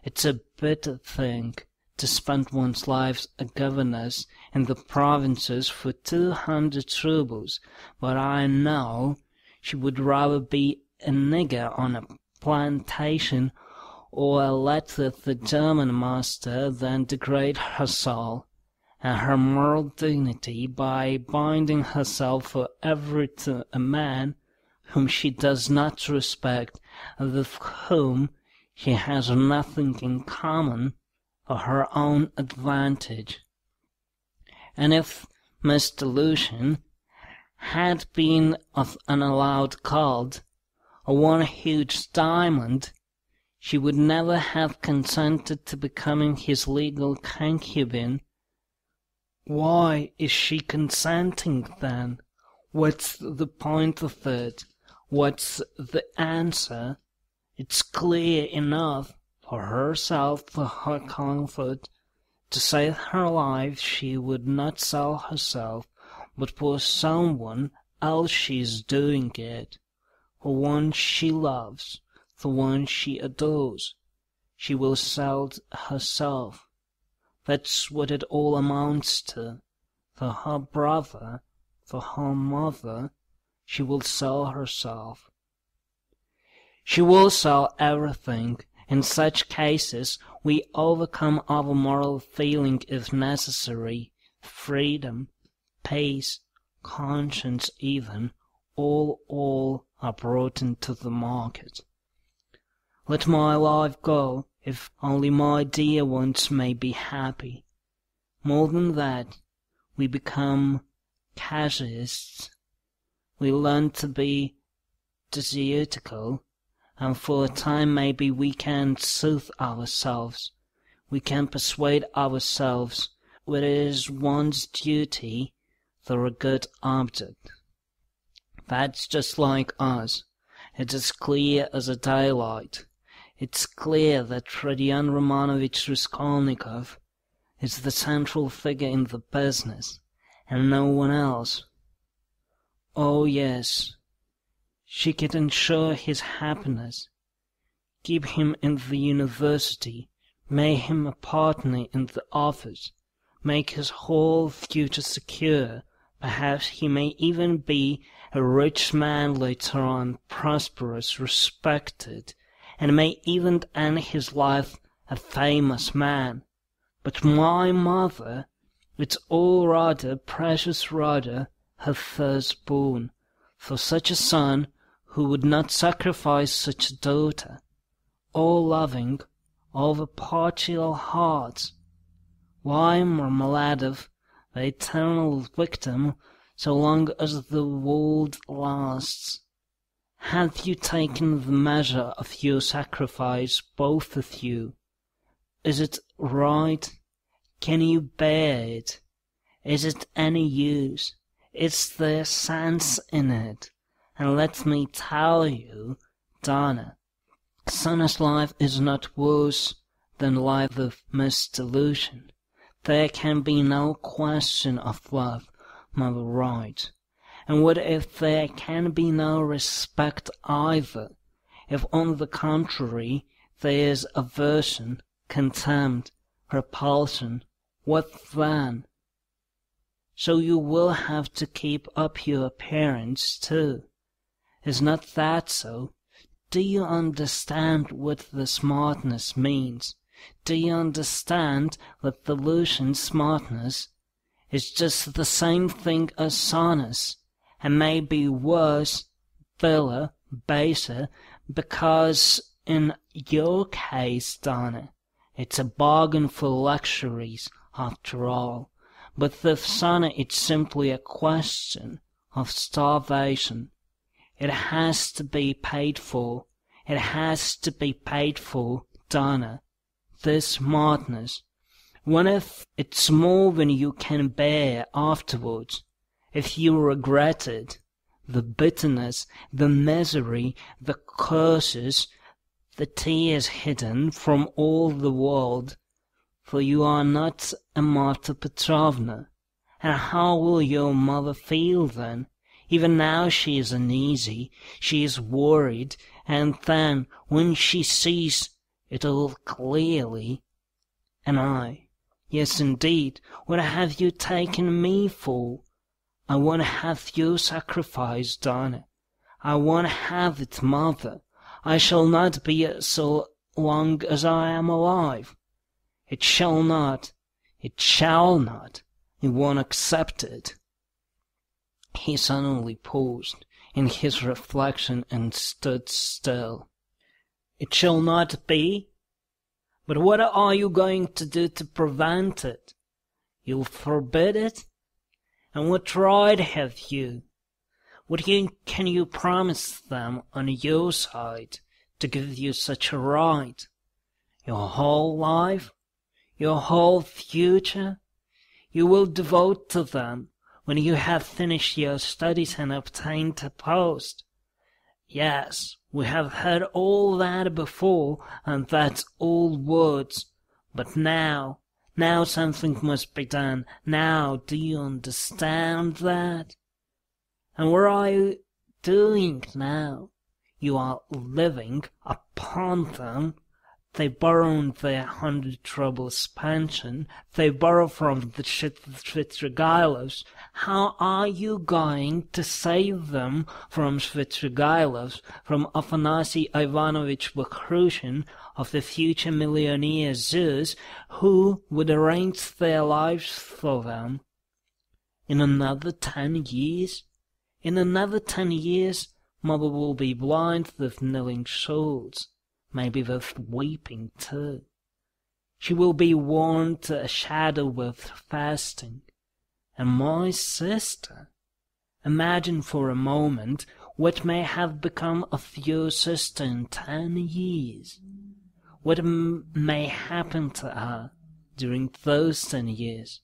It's a bitter thing to spend one's life a governess in the provinces for 200 rubles, but I know she would rather be a nigger on a plantation or a lad with the German master than degrade her soul and her moral dignity by binding herself for ever to a man whom she does not respect and with whom she has nothing in common for her own advantage. And if Mr. Lucian had been of unallowed gold, or one huge diamond, she would never have consented to becoming his legal concubine. Why is she consenting then? What's the point of it? What's the answer? It's clear enough. For herself, for her comfort, to save her life she would not sell herself, but for someone else she is doing it. For one she loves, for one she adores, she will sell herself. That's what it all amounts to. For her brother, for her mother, she will sell herself. She will sell everything. In such cases, we overcome our moral feeling if necessary, freedom, peace, conscience even, all are brought into the market. Let my life go, if only my dear ones may be happy. More than that, we become casuists. We learn to be Jesuitical, and for a time maybe we can soothe ourselves. We can persuade ourselves that it is one's duty for a good object. That's just like us. It is clear as a daylight. It's clear that Rodion Romanovich Raskolnikov is the central figure in the business, and no one else. Oh yes, she could ensure his happiness, keep him in the university, make him a partner in the office, make his whole future secure. Perhaps he may even be a rich man later on, prosperous, respected, and may even end his life a famous man. But my mother, it's all Rhode, precious Rhode, her firstborn, for such a son who would not sacrifice such a daughter, all loving, all the partial hearts. Why, Marmeladov, the eternal victim, so long as the world lasts? Have you taken the measure of your sacrifice, both of you? Is it right? Can you bear it? Is it any use? Is there sense in it? And let me tell you, Donna, Sonna's life is not worse than life of Miss Delusion. There can be no question of love, Mother Wright. And what if there can be no respect either? If on the contrary there is aversion, contempt, repulsion, what then? So you will have to keep up your appearance too. Is not that so? Do you understand what the smartness means? Do you understand that delusion smartness is just the same thing as Sonna's, and may be worse, viller, baser, because in your case, Donna, it's a bargain for luxuries, after all. But with Sonna it's simply a question of starvation. It has to be paid for. It has to be paid for, Donna. This madness. What if it's more than you can bear afterwards? If you regret it, the bitterness, the misery, the curses, the tears hidden from all the world, for you are not a Marta Petrovna. And how will your mother feel then? Even now she is uneasy, she is worried, and then, when she sees it all clearly, and yes indeed, what have you taken me for? I won't have your sacrifice, Donna. I won't have it, Mother. I shall not be it so long as I am alive. It shall not. It shall not. You won't accept it. He suddenly paused in his reflection and stood still. It shall not be? But what are you going to do to prevent it? You'll forbid it? And what right have you? What can you promise them on your side to give you such a right? Your whole life? Your whole future? You will devote to them when you have finished your studies and obtained a post. Yes, we have heard all that before, and that's all words. But now something must be done. Now, do you understand that? And what are you doing now? You are living upon them. They borrow their 100 rubles pension. They borrow from the Svitrigailovs. How are you going to save them from Svitrigailovs, from Afanasy Ivanovich Vakrushin, of the future millionaire Zeus, who would arrange their lives for them? In another 10 years? In another 10 years, Mother will be blind with kneeling souls. Maybe with weeping too. She will be worn to a shadow with fasting, And my sister. Imagine for a moment what may have become of your sister in 10 years. What may happen to her during those 10 years.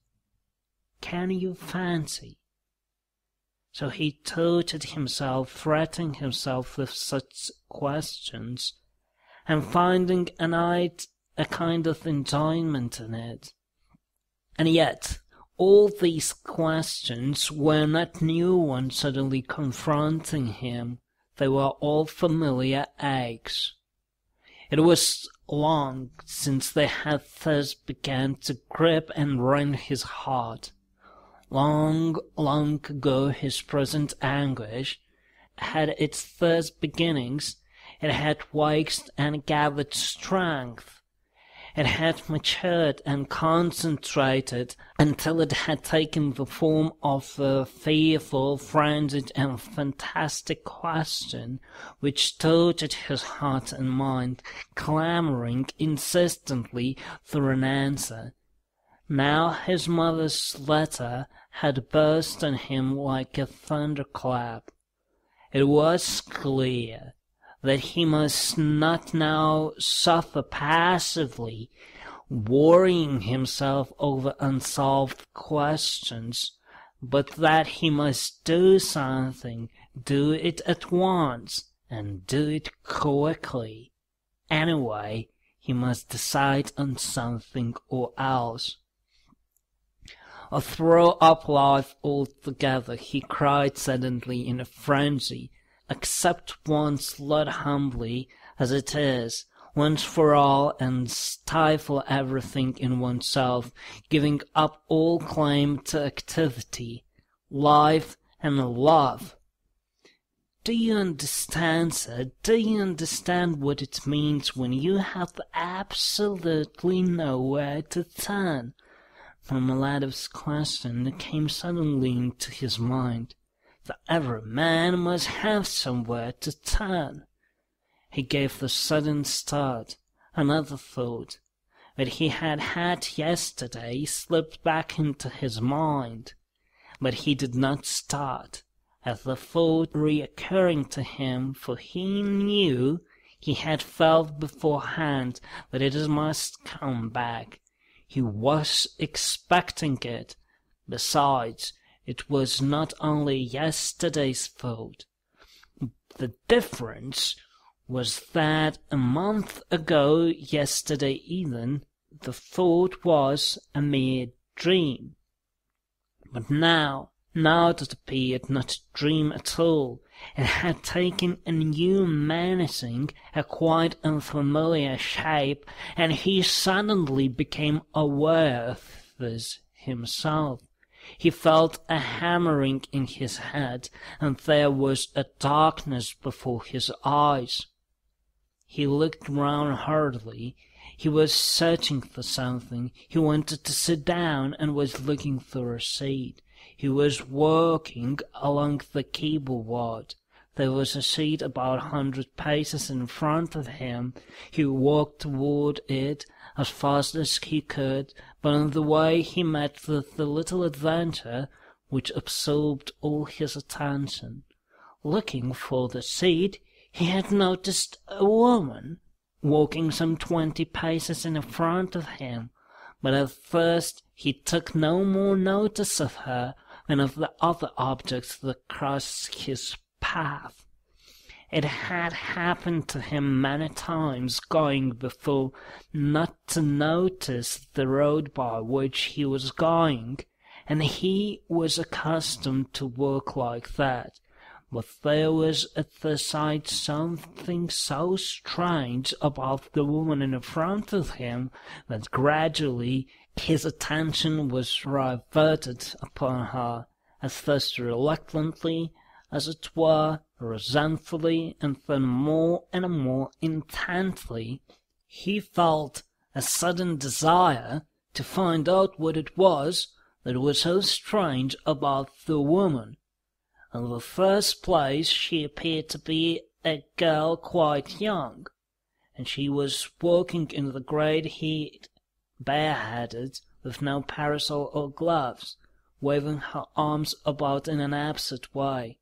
Can you fancy? So he tortured himself, threatening himself with such questions, and finding a kind of enjoyment in it. And yet, all these questions were not new ones suddenly confronting him. They were all familiar aches. It was long since they had thus begun to grip and rend his heart. Long, long ago his present anguish had its first beginnings. It had waxed and gathered strength. It had matured and concentrated until it had taken the form of a fearful, frenzied, and fantastic question which tortured his heart and mind, clamoring insistently for an answer. Now his mother's letter had burst on him like a thunderclap. It was clear that he must not now suffer passively, worrying himself over unsolved questions, but that he must do something, do it at once, and do it quickly. Anyway, he must decide on something or else. Or throw up life altogether, he cried suddenly in a frenzy. Accept one's lot humbly as it is, once for all, and stifle everything in oneself, giving up all claim to activity, life, and love. Do you understand, sir? Do you understand what it means when you have absolutely nowhere to turn? From Miladov's question there came suddenly into his mind that every man must have somewhere to turn. He gave the sudden start. Another thought that he had had yesterday slipped back into his mind, but he did not start at the thought reoccurring to him, for he knew, he had felt beforehand, that it must come back. He was expecting it. Besides, it was not only yesterday's thought. The difference was that a month ago, yesterday even, the thought was a mere dream. But now it appeared not a dream at all. It had taken a new menacing, a quite unfamiliar shape, and he suddenly became aware of this himself. He felt a hammering in his head, and there was a darkness before his eyes. He looked round hurriedly. He was searching for something. He wanted to sit down and was looking for a seat. He was walking along the keyboard. There was a seat about 100 paces in front of him. He walked toward it as fast as he could, but on the way he met with the little adventure which absorbed all his attention. Looking for the seat, he had noticed a woman walking some 20 paces in front of him, but at first he took no more notice of her than of the other objects that crossed his path. It had happened to him many times going before not to notice the road by which he was going, and he was accustomed to walk like that. But there was at the sight something so strange about the woman in front of him that gradually his attention was riveted upon her, as first reluctantly, as it were, resentfully, and then more and more intently. He felt a sudden desire to find out what it was that was so strange about the woman. In the first place, she appeared to be a girl quite young, and she was walking in the great heat, bareheaded, with no parasol or gloves. waving her arms about in an absent way.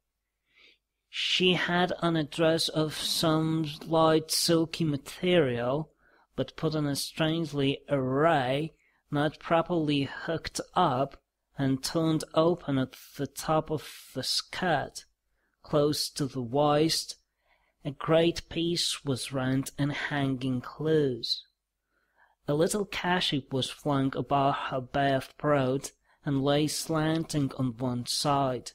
She had on a dress of some light silky material, but put on a strangely awry, not properly hooked up, and turned open at the top of the skirt. Close to the waist, a great piece was rent and hanging loose. A little kerchief was flung about her bare throat, and lay slanting on one side.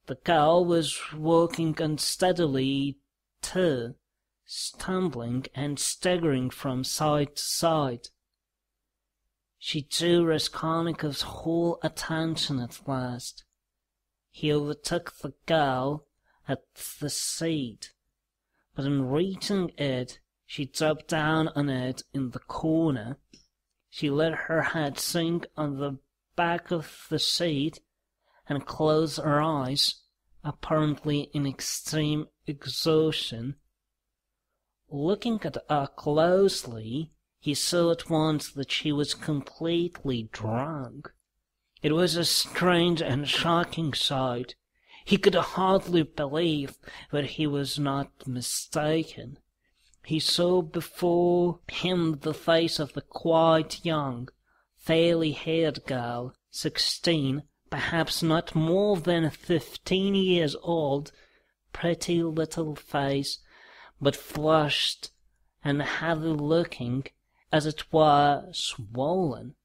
The girl was walking unsteadily too, stumbling and staggering from side to side. She drew Raskolnikov's whole attention at last. He overtook the girl at the seat, but in reaching it, she dropped down on it in the corner. She let her head sink on the back of the seat and closed her eyes, apparently in extreme exhaustion. Looking at her closely, he saw at once that she was completely drunk. It was a strange and shocking sight. He could hardly believe that he was not mistaken. He saw before him the face of the quite young, fairly haired girl, 16, perhaps not more than 15 years old, pretty little face, but flushed and heavy-looking, as it were swollen.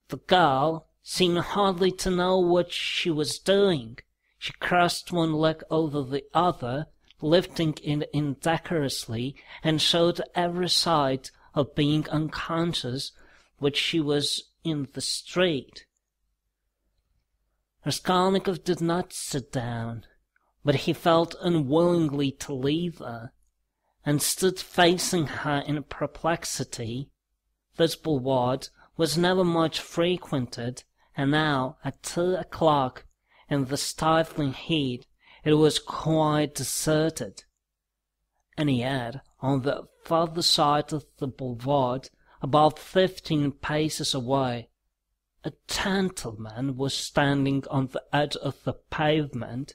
The girl seemed hardly to know what she was doing. She crossed one leg over the other, lifting it indecorously, and showed every sign of being unconscious that she was in the street. Raskolnikov did not sit down, but he felt unwillingly to leave her, and stood facing her in perplexity. This boulevard was never much frequented, and now, at 2 o'clock, in the stifling heat, it was quite deserted. And yet, on the further side of the boulevard, about 15 paces away, a gentleman was standing on the edge of the pavement.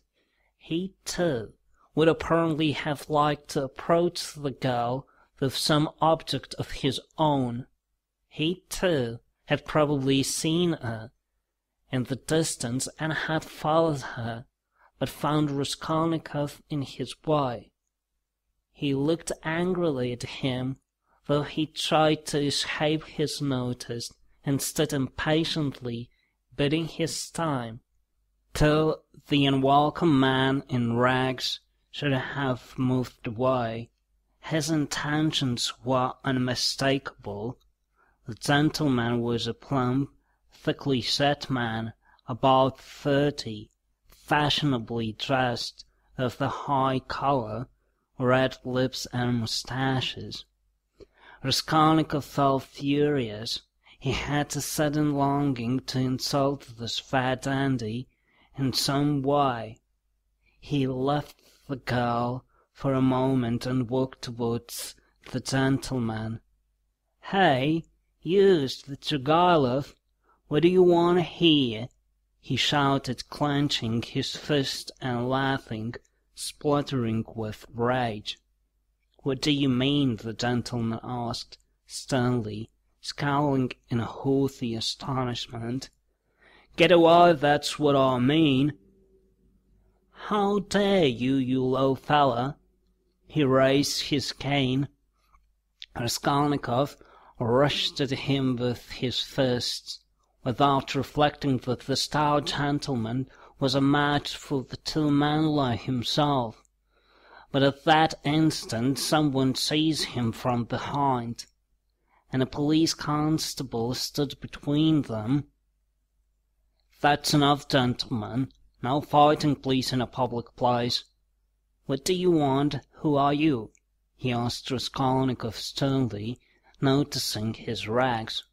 He, too, would apparently have liked to approach the girl with some object of his own. He, too, had probably seen her in the distance and had followed her, but found Raskolnikov in his way. He looked angrily at him, though he tried to escape his notice, and stood impatiently, biding his time, till the unwelcome man in rags should have moved away. His intentions were unmistakable. The gentleman was a plump, thickly set man, about 30, fashionably dressed, of the high color, red lips and moustaches. Raskolnikov felt furious. He had a sudden longing to insult this fat dandy in some way. He left the girl for a moment and walked towards the gentleman. "Hey, you, Svidrigailov, what do you want here?" he shouted, clenching his fist and laughing, spluttering with rage. "What do you mean?" the gentleman asked, sternly, scowling in haughty astonishment. "Get away, that's what I mean." "How dare you, you low fella?" He raised his cane. Raskolnikov rushed at him with his fists, without reflecting that the stout gentleman was a match for the too manly himself. But at that instant someone seized him from behind, and a police constable stood between them. "That's enough, gentlemen. No fighting, please, in a public place. What do you want? Who are you?" he asked Raskolnikov sternly, noticing his rags.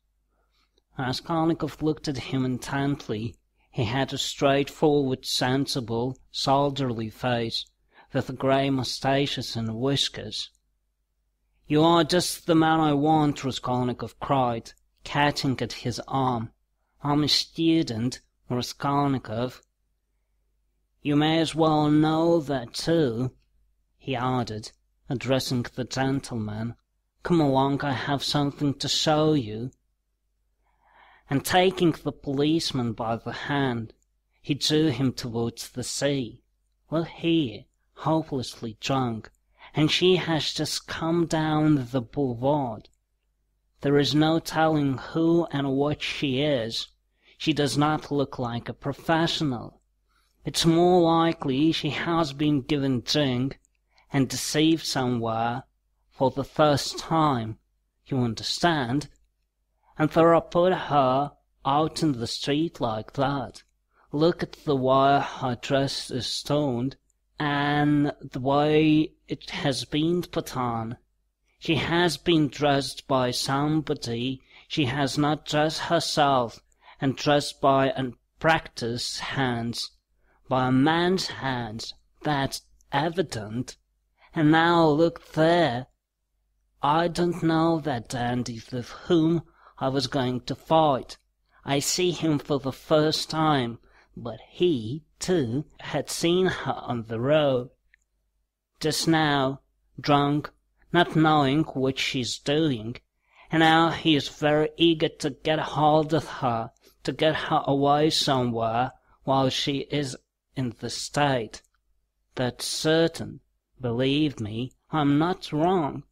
Raskolnikov looked at him intently. He had a straightforward, sensible, soldierly face, with grey moustaches and whiskers. "You are just the man I want," Raskolnikov cried, catching at his arm. "I'm a student, Raskolnikov. You may as well know that too, he added, addressing the gentleman. Come along, I have something to show you. And taking the policeman by the hand, he drew him towards the sea. Look here, hopelessly drunk, and she has just come down the boulevard. There is no telling who and what she is. She does not look like a professional. It's more likely she has been given drink and deceived somewhere for the first time, you understand? And they put her out in the street like that. Look at the way her dress is toned, and the way it has been put on. She has been dressed by somebody. She has not dressed herself, and dressed by unpractised hands, by a man's hands, that's evident. And now look there. I don't know that dandy with whom I was going to fight. I see him for the first time, but he, too, had seen her on the road. Just now, drunk, not knowing what she's doing, and now he is very eager to get hold of her, to get her away somewhere while she is in the state. That's certain. Believe me, I'm not wrong.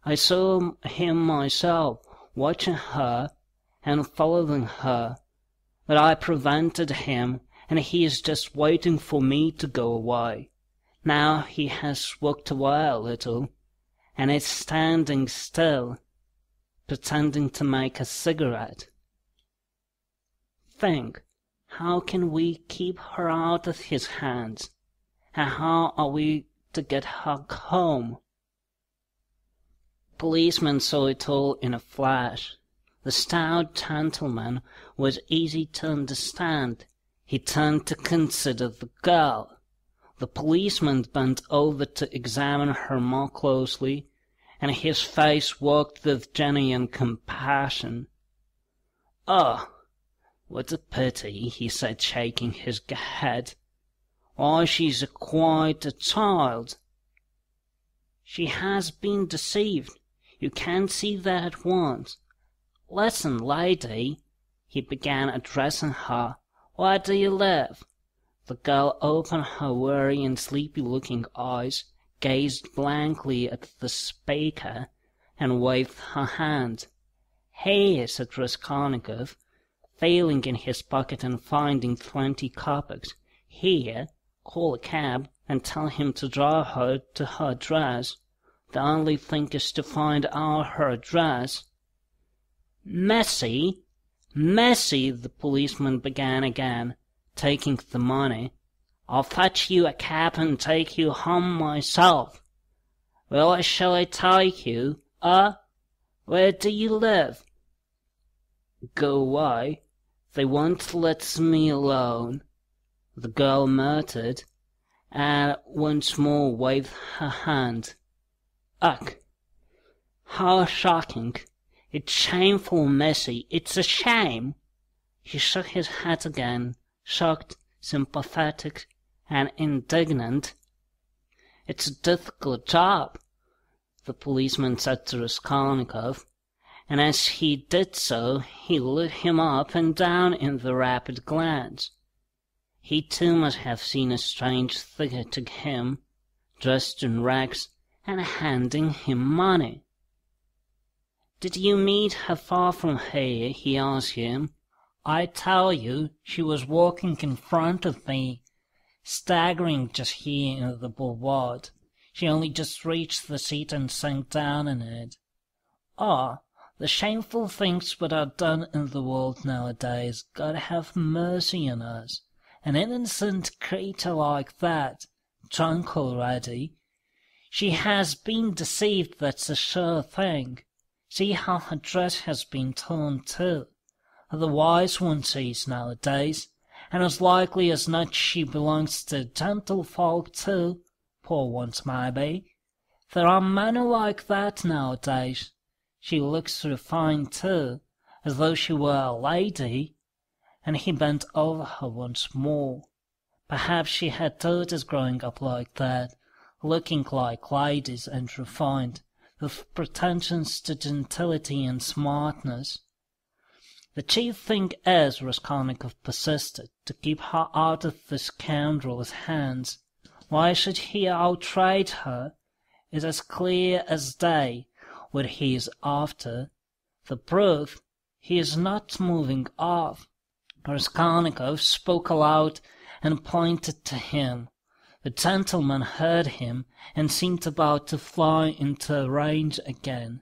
I saw him myself, watching her and following her, but I prevented him, and he is just waiting for me to go away. Now he has walked away a little, and is standing still, pretending to make a cigarette. Think, how can we keep her out of his hands, and how are we to get her home? Policeman saw it all in a flash. The stout gentleman was easy to understand. He turned to consider the girl. The policeman bent over to examine her more closely, and his face worked with genuine compassion. "Oh, what a pity," he said, shaking his head. "Why, she's quite a child." "She has been deceived. You can see that at once. Listen, lady," he began, addressing her. "Where do you live?" The girl opened her weary and sleepy-looking eyes, gazed blankly at the speaker, and waved her hand. "Here," said Raskolnikov, feeling in his pocket and finding 20 kopecks. "Here, call a cab and tell him to drive her to her address. The only thing is to find out her address." "Messy, the policeman began again, taking the money. "I'll fetch you a cab and take you home myself." "Where shall I take you? Where do you live?" "Go away. They won't let me alone," the girl muttered, and once more waved her hand. "Ugh! How shocking! It's shameful, Missy, it's a shame!" He shook his head again, shocked, sympathetic, and indignant. "It's a difficult job," the policeman said to Raskolnikov, and as he did so he looked him up and down in the rapid glance. He too must have seen a strange figure to him, dressed in rags, and handing him money. "Did you meet her far from here?" he asked him. "I tell you, she was walking in front of me, staggering just here in the boulevard. She only just reached the seat and sank down in it. Ah, the shameful things that are done in the world nowadays. God have mercy on us. An innocent creature like that, drunk already. She has been deceived, that's a sure thing. See how her dress has been torn too. Otherwise one sees nowadays, and as likely as not she belongs to gentlefolk too, poor ones maybe. There are many like that nowadays. She looks refined too, as though she were a lady, and he bent over her once more. Perhaps she had daughters growing up like that, looking like ladies and refined, with pretensions to gentility and smartness. The chief thing is, Raskolnikov persisted, to keep her out of the scoundrel's hands. Why should he outrage her? It's as clear as day what he is after. The proof, he is not moving off. Raskolnikov spoke aloud and pointed to him. The gentleman heard him and seemed about to fly into range again,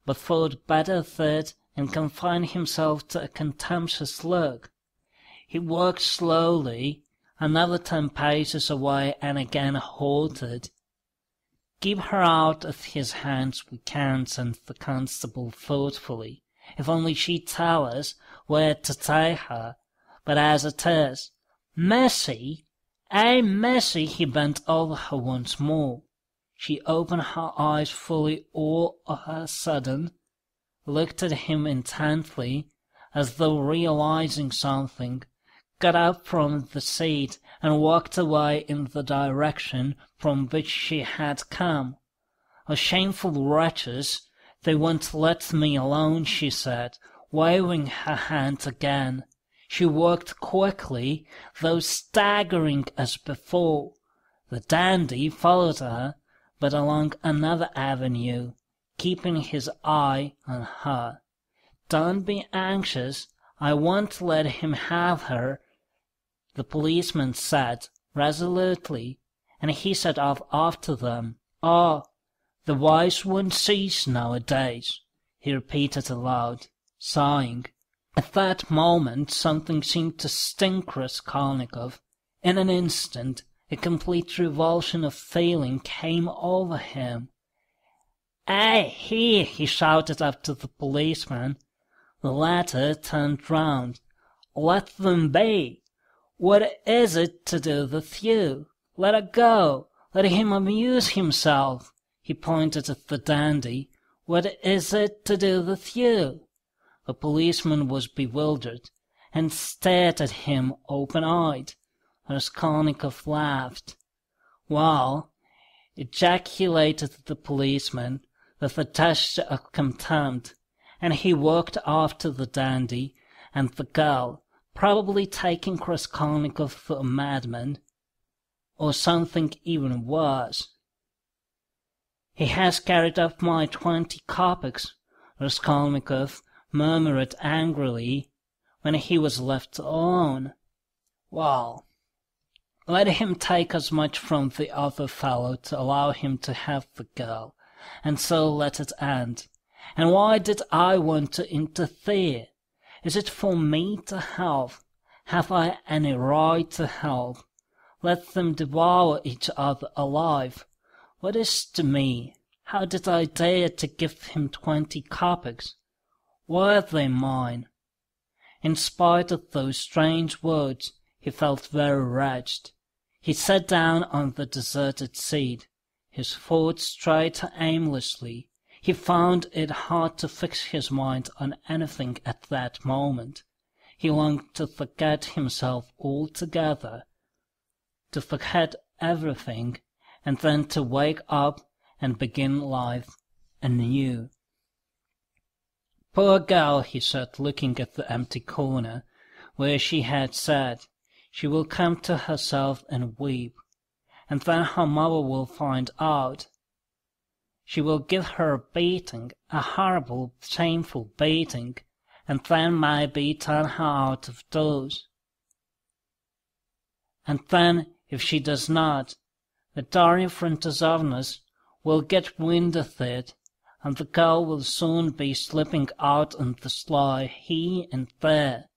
but thought better of it and confined himself to a contemptuous look. He walked slowly, another 10 paces away, and again halted. "Keep her out of his hands we can," said the constable thoughtfully, "if only she'd tell us where to take her. But as it is, Missy, Missy," he bent over her once more. She opened her eyes fully all of a sudden, looked at him intently, as though realizing something, got up from the seat and walked away in the direction from which she had come. "Oh, shameful wretches, they won't let me alone," she said, waving her hand again. She walked quickly, though staggering as before. The dandy followed her, but along another avenue, keeping his eye on her. "Don't be anxious, I won't let him have her," the policeman said resolutely, and he set off after them. "Oh, the wise one sees nowadays," he repeated aloud, sighing. At that moment something seemed to sting Raskolnikov. In an instant a complete revulsion of feeling came over him. "Hey, here!" he shouted after the policeman. The latter turned round. "Let them be! What is it to do with you? Let her go! Let him amuse himself!" He pointed at the dandy. "What is it to do with you?" The policeman was bewildered, and stared at him open-eyed. Raskolnikov laughed. "Well," ejaculated the policeman, with a gesture of contempt, and he walked after the dandy and the girl, probably taking Raskolnikov for a madman, or something even worse. "He has carried off my 20 kopecks," Raskolnikov murmured angrily when he was left alone. "Well, let him take as much from the other fellow to allow him to have the girl, and so let it end. And why did I want to interfere? Is it for me to help? Have I any right to help? Let them devour each other alive. What is to me? How did I dare to give him 20 kopecks? Were they mine?" In spite of those strange words, he felt very wretched. He sat down on the deserted seat. His thoughts strayed aimlessly. He found it hard to fix his mind on anything at that moment. He longed to forget himself altogether, to forget everything, and then to wake up and begin life anew. "Poor girl," he said, looking at the empty corner where she had sat. "She will come to herself and weep, and then her mother will find out. She will give her a beating, a horrible, shameful beating, and then maybe turn her out of doors. And then, if she does not, the Darya Frantazovnas will get wind of it, and the girl will soon be slipping out on the sly here and there.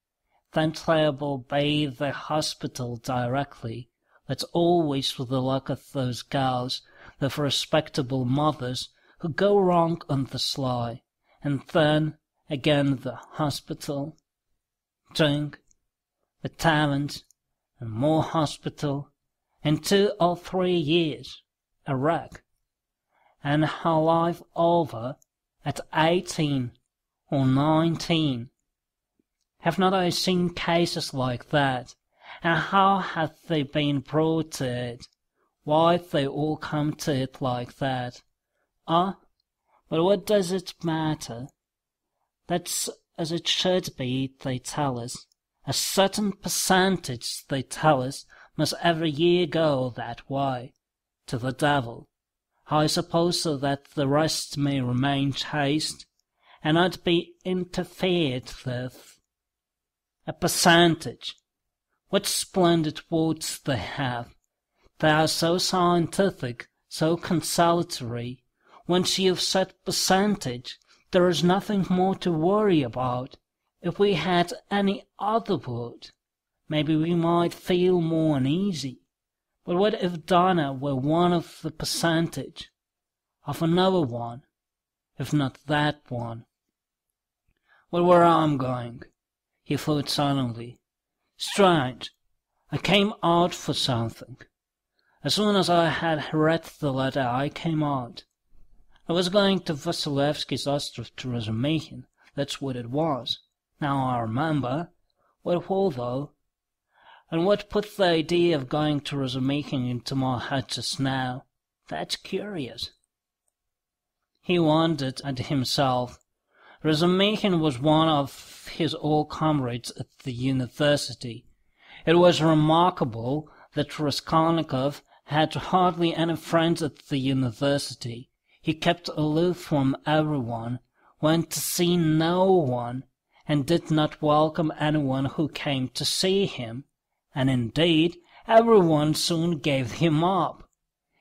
Then there will be the hospital directly. That's always with the luck of those girls, with respectable mothers, who go wrong on the sly. And then, again the hospital, drink, the taverns, and more hospital. In 2 or 3 years, a wreck. And her life over at 18 or 19. Have not I seen cases like that? And how have they been brought to it? Why they all come to it like that? Ah, but what does it matter? That's as it should be, they tell us. A certain percentage, they tell us, must every year go that way, to the devil. I suppose so that the rest may remain chaste, and not be interfered with. A percentage! What splendid words they have! They are so scientific, so consolatory. Once you've said percentage, there is nothing more to worry about. If we had any other word, maybe we might feel more uneasy. But what if Dinah were one of the percentage, of another one, if not that one? Well, where I'm going, he thought silently. Strange, I came out for something. As soon as I had read the letter, I came out. I was going to Vasilevsky's Ostrov to Ransomr, that's what it was. Now I remember. What for, though? And what put the idea of going to Ransomr into my head just now? That's curious. He wondered at himself. Ransomr was one of his old comrades at the university. It was remarkable that Raskolnikov had hardly any friends at the university. He kept aloof from everyone, went to see no one, and did not welcome anyone who came to see him, and indeed everyone soon gave him up.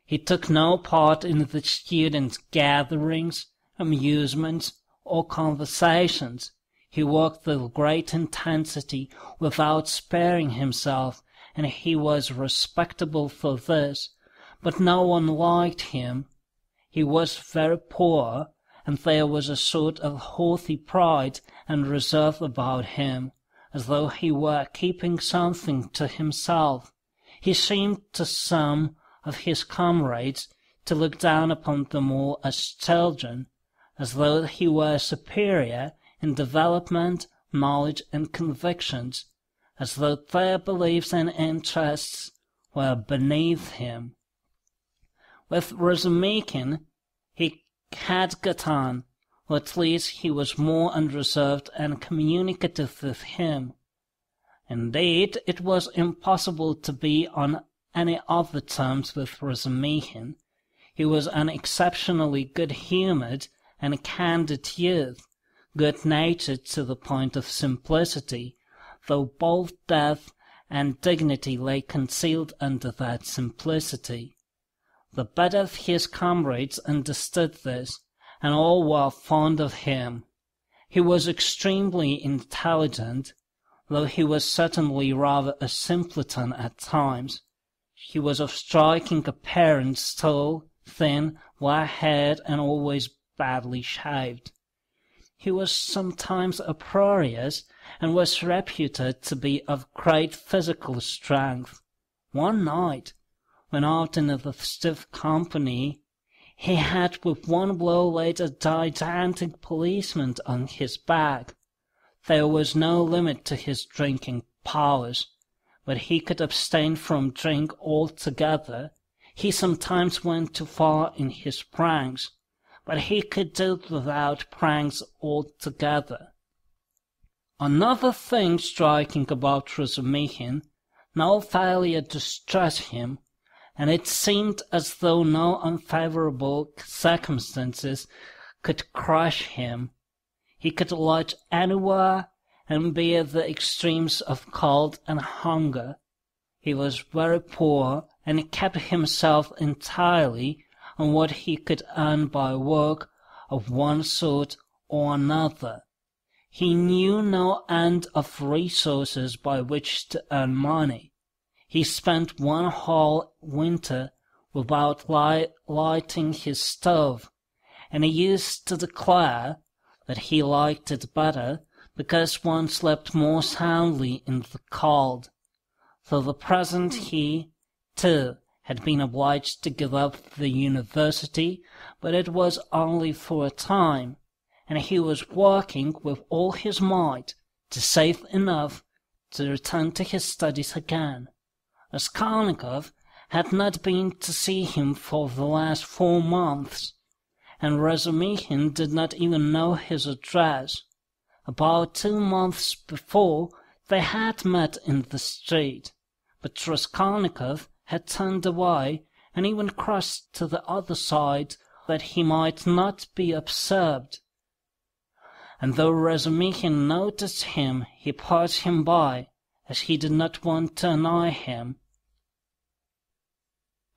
He took no part in the students' gatherings, amusements, or conversations. He worked with great intensity without sparing himself, and he was respectable for this, but no one liked him. He was very poor, and there was a sort of haughty pride and reserve about him, as though he were keeping something to himself. He seemed to some of his comrades to look down upon them all as children, as though he were superior in development, knowledge, and convictions, as though their beliefs and interests were beneath him. With Ransomr he had got on, or at least he was more unreserved and communicative with him. Indeed, it was impossible to be on any other terms with Ransomr. He was an exceptionally good-humoured and candid youth, good-natured to the point of simplicity, though both depth and dignity lay concealed under that simplicity. The better of his comrades understood this, and all were fond of him. He was extremely intelligent, though he was certainly rather a simpleton at times. He was of striking appearance, tall, thin, black-haired, and always badly shaved. He was sometimes uproarious, and was reputed to be of great physical strength. One night, when out in the stiff company, he had with one blow laid a gigantic policeman on his back. There was no limit to his drinking powers, but he could abstain from drink altogether. He sometimes went too far in his pranks, but he could do without pranks altogether. Another thing striking about Ransomr, no failure distressed him, and it seemed as though no unfavorable circumstances could crush him. He could lodge anywhere and bear the extremes of cold and hunger. He was very poor, and kept himself entirely on what he could earn by work of one sort or another. He knew no end of resources by which to earn money. He spent one whole winter without lighting his stove, and he used to declare that he liked it better because one slept more soundly in the cold. For the present he, too, had been obliged to give up the university, but it was only for a time, and he was working with all his might safe enough to return to his studies again. Raskolnikov had not been to see him for the last 4 months, and Razumihin did not even know his address. About 2 months before, they had met in the street, but Raskolnikov had turned away and even crossed to the other side that he might not be observed. And though Razumihin noticed him, he passed him by, as he did not want to annoy him.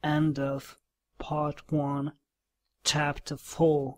End of Part 1, Chapter 4.